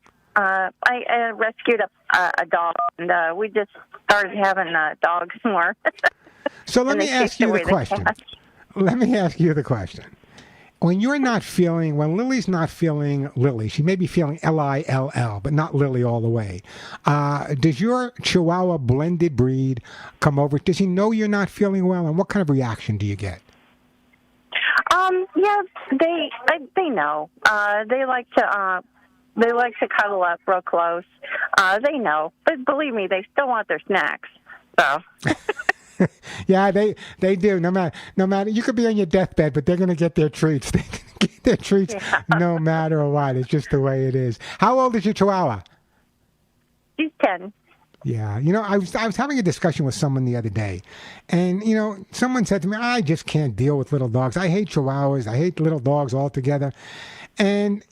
rescued a dog, and we just started having dogs more. So let me ask you the question. When Lily's not feeling Lily, she may be feeling Lill, but not Lily all the way. Does your Chihuahua blended breed come over? Does he know you're not feeling well, and what kind of reaction do you get? Yeah, they know. They like to cuddle up real close. They know, but believe me, they still want their snacks. So. Yeah, they do. No matter, you could be on your deathbed, but they're going to get their treats. They can get their treats no matter what. It's just the way it is. How old is your Chihuahua? She's 10. Yeah, I was having a discussion with someone the other day, and someone said to me, "I just can't deal with little dogs. I hate Chihuahuas. I hate little dogs altogether." And,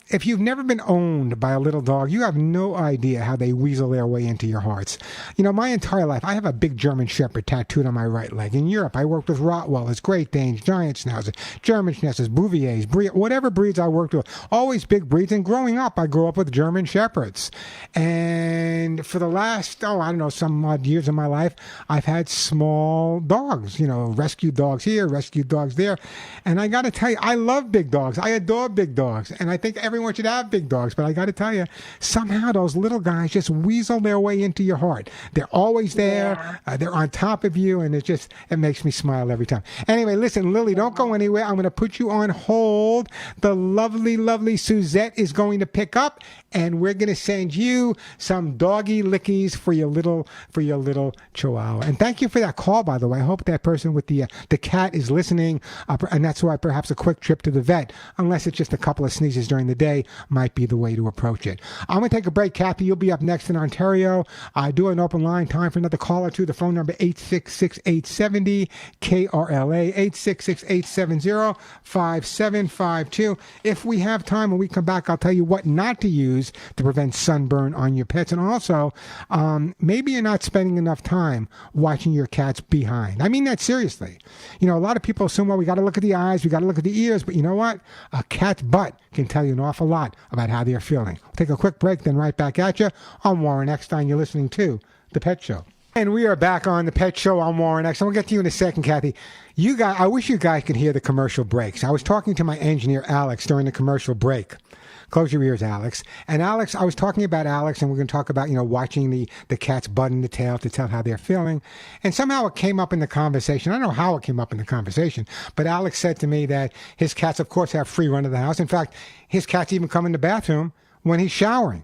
if you've never been owned by a little dog, you have no idea how they weasel their way into your hearts. My entire life, I have a big German Shepherd tattooed on my right leg. In Europe, I worked with Rottweilers, Great Danes, Giant Schnauzers, German Schnauzers, Bouviers, whatever breeds I worked with, always big breeds. And growing up, I grew up with German Shepherds. And for the last, some odd years of my life, I've had small dogs, rescued dogs here, rescued dogs there. And I got to tell you, I love big dogs. I adore big dogs, and I think everyone should have big dogs, but I got to tell you, somehow those little guys just weasel their way into your heart. They're always there. They're on top of you, and it makes me smile every time. Anyway, listen, Lily, don't go anywhere. I'm going to put you on hold. The lovely, lovely Suzette is going to pick up, and we're going to send you some doggy lickies for your little Chihuahua. And thank you for that call, by the way. I hope that person with the cat is listening, and that's why perhaps a quick trip to the vet, unless it's just a couple of sneezes during the day, might be the way to approach it. I'm going to take a break. Kathy, you'll be up next in Ontario. I do an open line. Time for another call or two. The phone number 866-870 KRLA 866-870-5752. If we have time when we come back, I'll tell you what not to use to prevent sunburn on your pets. And also, maybe you're not spending enough time watching your cat's behind. I mean that seriously. A lot of people assume, well, we got to look at the eyes, we got to look at the ears, but you know what? A cat's butt can tell you an awful lot about how they're feeling. We'll take a quick break, then right back at you. I'm Warren Eckstein. You're listening to The Pet Show. And we are back on The Pet Show. I'm Warren Eckstein. We'll get to you in a second, Kathy. I wish you guys could hear the commercial breaks. I was talking to my engineer, Alex, during the commercial break. Close your ears, Alex. And Alex, I was talking about Alex, and we're going to talk about, watching the cat's butt in the tail to tell how they're feeling. And somehow it came up in the conversation. I don't know how it came up in the conversation, but Alex said to me that his cats, of course, have free run of the house. In fact, his cats even come in the bathroom when he's showering.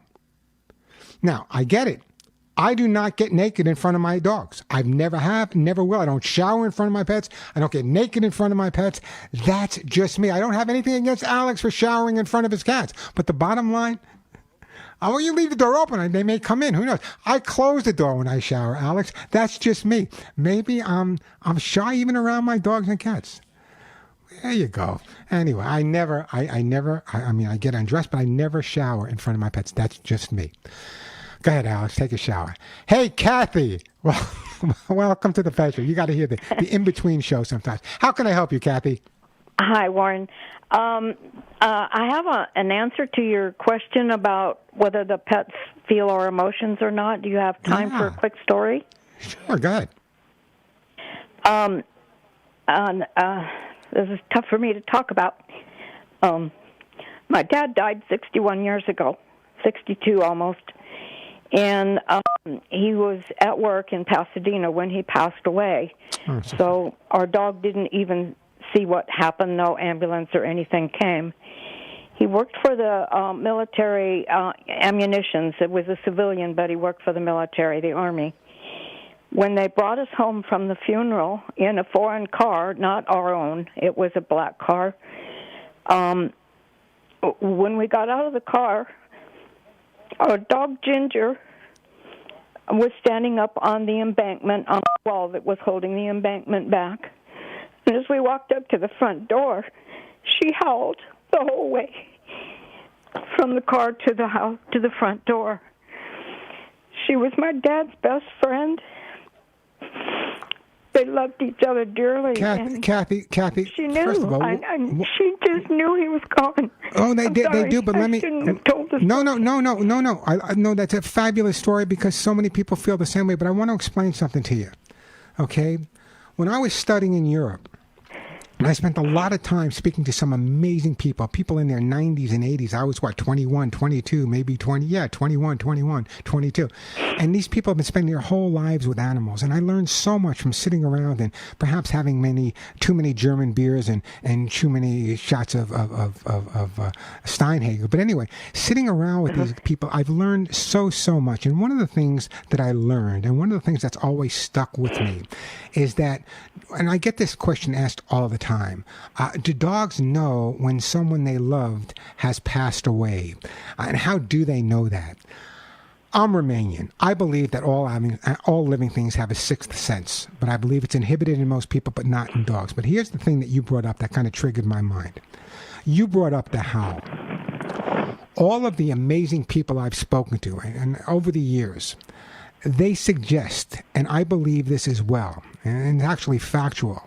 Now, I get it. I do not get naked in front of my dogs. I never have, never will. I don't shower in front of my pets. I don't get naked in front of my pets. That's just me. I don't have anything against Alex for showering in front of his cats. But the bottom line, when you leave the door open, they may come in. Who knows? I close the door when I shower, Alex. That's just me. Maybe I'm shy even around my dogs and cats. There you go. Anyway, I get undressed, but I never shower in front of my pets. That's just me. Go ahead, Alex. Take a shower. Hey, Kathy. Well, welcome to the Pet Show. You got to hear the in-between show sometimes. How can I help you, Kathy? Hi, Warren. I have an answer to your question about whether the pets feel our emotions or not. Do you have time for a quick story? Sure, go ahead. This is tough for me to talk about. My dad died 61 years ago, 62 almost. And he was at work in Pasadena when he passed away. So our dog didn't even see what happened. No ambulance or anything came. He worked for the military ammunitions. It was a civilian, but he worked for the military, the Army. When they brought us home from the funeral in a foreign car, not our own, it was a black car, when we got out of the car, our dog Ginger was standing up on the embankment, on the wall that was holding the embankment back. And as we walked up to the front door, she howled the whole way from the car to the house to the front door. She was my dad's best friend. They loved each other dearly. Kathy. She knew. First of all, she just knew he was gone. Oh, they did. Sorry, they do. But let me. Have told this No. I know that's a fabulous story because so many people feel the same way. But I want to explain something to you. Okay, when I was studying in Europe, and I spent a lot of time speaking to some amazing people in their 90s and 80s. I was, 21, 22, maybe 20, 21, 22. And these people have been spending their whole lives with animals. And I learned so much from sitting around and perhaps having too many German beers and too many shots of Steinhager. But anyway, sitting around with these people, I've learned so much. And one of the things that I learned, and one of the things that's always stuck with me, is that, and I get this question asked all the time, do dogs know when someone they loved has passed away? And how do they know that? I'm Romanian. I believe that all living things have a sixth sense, but I believe it's inhibited in most people, but not in dogs. But here's the thing that you brought up that kind of triggered my mind. You brought up the howl. All of the amazing people I've spoken to, and over the years, they suggest, and I believe this as well, and it's actually factual,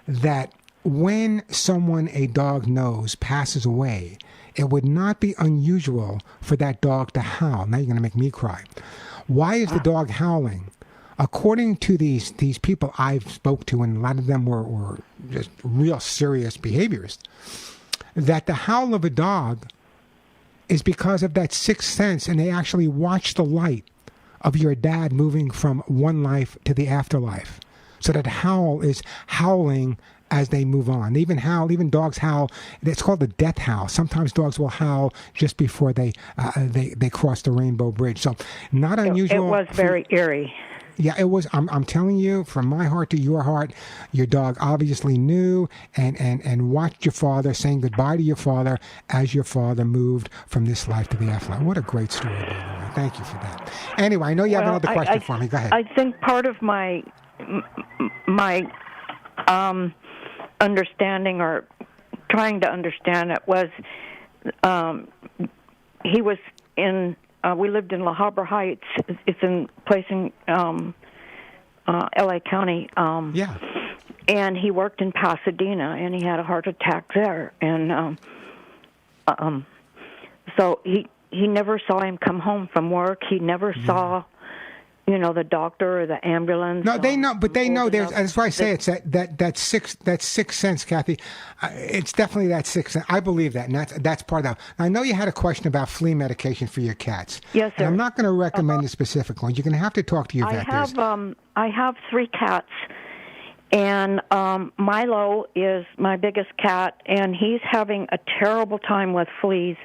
that when someone a dog knows passes away, it would not be unusual for that dog to howl. Now you're going to make me cry. Why is the dog howling? According to these people I've spoke to, and a lot of them were just real serious behaviors, that the howl of a dog is because of that sixth sense, and they actually watch the light of your dad moving from one life to the afterlife. So that howl is howling as they move on. They even dogs howl. It's called the death howl. Sometimes dogs will howl just before they cross the rainbow bridge. So not unusual. It was very eerie. Yeah, it was. I'm telling you, from my heart to your heart, your dog obviously knew and watched your father, saying goodbye to your father as your father moved from this life to the afterlife. What a great story, by the way. Thank you for that. Anyway, I know you have another question for me. Go ahead. I think part of my understanding or trying to understand it was he was in we lived in La Habra Heights. It's in place in LA County. And he worked in Pasadena, and he had a heart attack there. And so he never saw him come home from work. He never saw the doctor or the ambulance. No, they know, but they know. That's why I say it's that sixth sense, Kathy. It's definitely that sixth sense. I believe that, and that's part of that. I know you had a question about flea medication for your cats. Yes, sir. And I'm not going to recommend the specific ones. You're going to have to talk to your vet. I have 3 cats, and Milo is my biggest cat, and he's having a terrible time with fleas.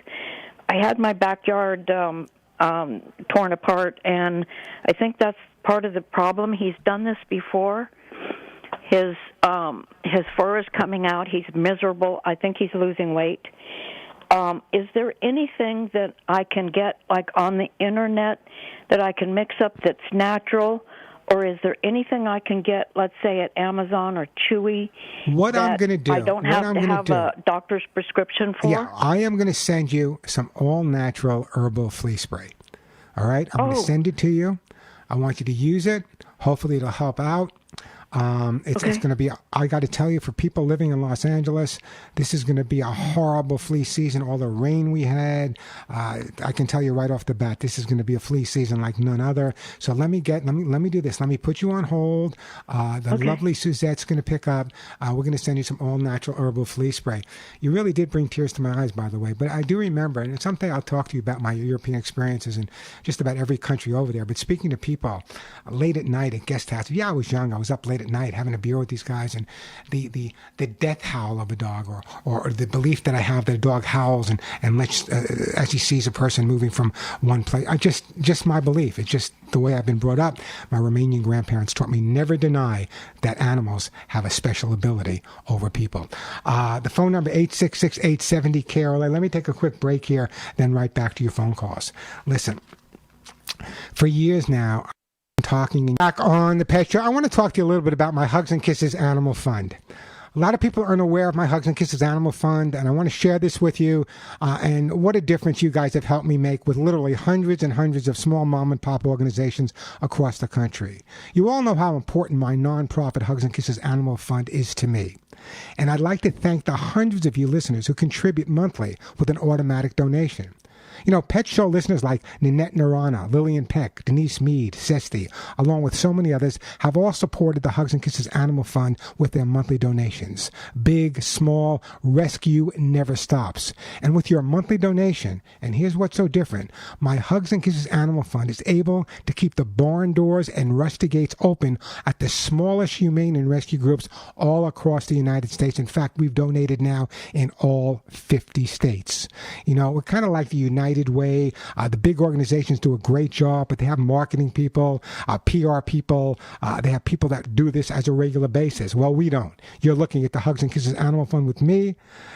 I had my backyard torn apart, and I think that's part of the problem. He's done this before. His fur is coming out. He's miserable. I think he's losing weight. Is there anything that I can get, like on the internet, that I can mix up that's natural? Or is there anything I can get, let's say, at Amazon or Chewy? What I'm going to do. I don't have to have a doctor's prescription for? Yeah, I am going to send you some all-natural herbal flea spray. All right? I'm going to send it to you. I want you to use it. Hopefully it'll help out. It's going to be, I got to tell you, for people living in Los Angeles, this is going to be a horrible flea season. All the rain we had, I can tell you right off the bat, this is going to be a flea season like none other. So let me do this. Let me put you on hold. The lovely Suzette's going to pick up. We're going to send you some all-natural herbal flea spray. You really did bring tears to my eyes, by the way. But I do remember, and it's something I'll talk to you about my European experiences in just about every country over there. But speaking to people late at night at guest houses, I was young. I was up late at night having a beer with these guys, and the death howl of a dog, or the belief that I have that a dog howls and lets as he sees a person moving from one place. Just my belief. It's just the way I've been brought up. My Romanian grandparents taught me never deny that animals have a special ability over people. The phone number 866-870-KRLA. Let me take a quick break here, then right back to your phone calls. Listen, for years now, talking back on the Pet Show, I want to talk to you a little bit about my Hugs and Kisses Animal Fund. A lot of people aren't aware of my Hugs and Kisses Animal Fund, and I want to share this with you, and what a difference you guys have helped me make with literally hundreds and hundreds of small mom-and-pop organizations across the country. You all know how important my nonprofit Hugs and Kisses Animal Fund is to me. And I'd like to thank the hundreds of you listeners who contribute monthly with an automatic donation. Pet Show listeners like Ninette Narana, Lillian Peck, Denise Mead, Sesti, along with so many others, have all supported the Hugs and Kisses Animal Fund with their monthly donations. Big, small, rescue never stops. And with your monthly donation, and here's what's so different, my Hugs and Kisses Animal Fund is able to keep the barn doors and rusty gates open at the smallest humane and rescue groups all across the United States. In fact, we've donated now in all 50 states. We're kind of like the United Way. The big organizations do a great job, but they have marketing people, PR people. They have people that do this as a regular basis. Well, we don't. You're looking at the Hugs and Kisses Animal Fund with me,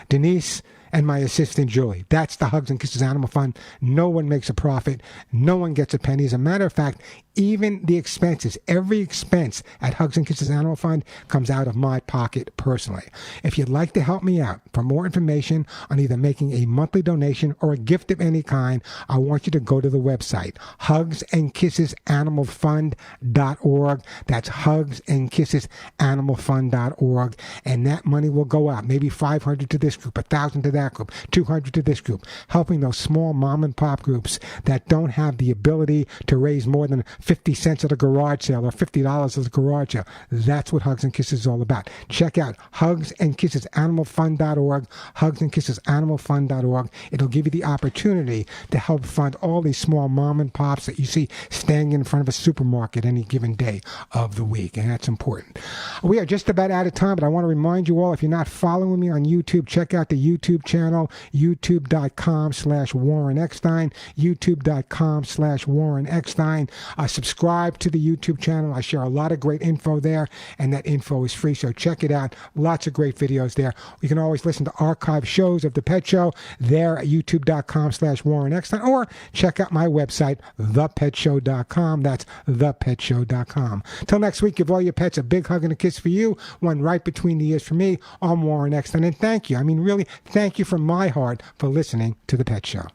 Denise, and my assistant, Julie. That's the Hugs and Kisses Animal Fund. No one makes a profit. No one gets a penny. As a matter of fact, even the expenses, every expense at Hugs and Kisses Animal Fund comes out of my pocket personally. If you'd like to help me out, for more information on either making a monthly donation or a gift of any kind, I want you to go to the website, hugsandkissesanimalfund.org. That's hugsandkissesanimalfund.org. And that money will go out, maybe $500 to this group, $1,000 to that group, $200 to this group, helping those small mom and pop groups that don't have the ability to raise more than 50 cents at a garage sale or $50 at a garage sale. That's what Hugs and Kisses is all about. Check out hugsandkissesanimalfund.org, hugsandkissesanimalfund.org. It'll give you the opportunity to help fund all these small mom and pops that you see standing in front of a supermarket any given day of the week, and that's important. We are just about out of time, but I want to remind you all, if you're not following me on YouTube, check out the YouTube channel, youtube.com/Warren Eckstein, youtube.com/Warren Eckstein. Subscribe to the YouTube channel. I share a lot of great info there, and that info is free, so check it out. Lots of great videos there. You can always listen to archive shows of The Pet Show there at youtube.com/Warren Eckstein, or check out my website, thepetshow.com. That's thepetshow.com. Till next week, give all your pets a big hug and a kiss for you, one right between the ears for me. I'm Warren Eckstein, and thank you. I mean, really, thank you from my heart for listening to The Pet Show.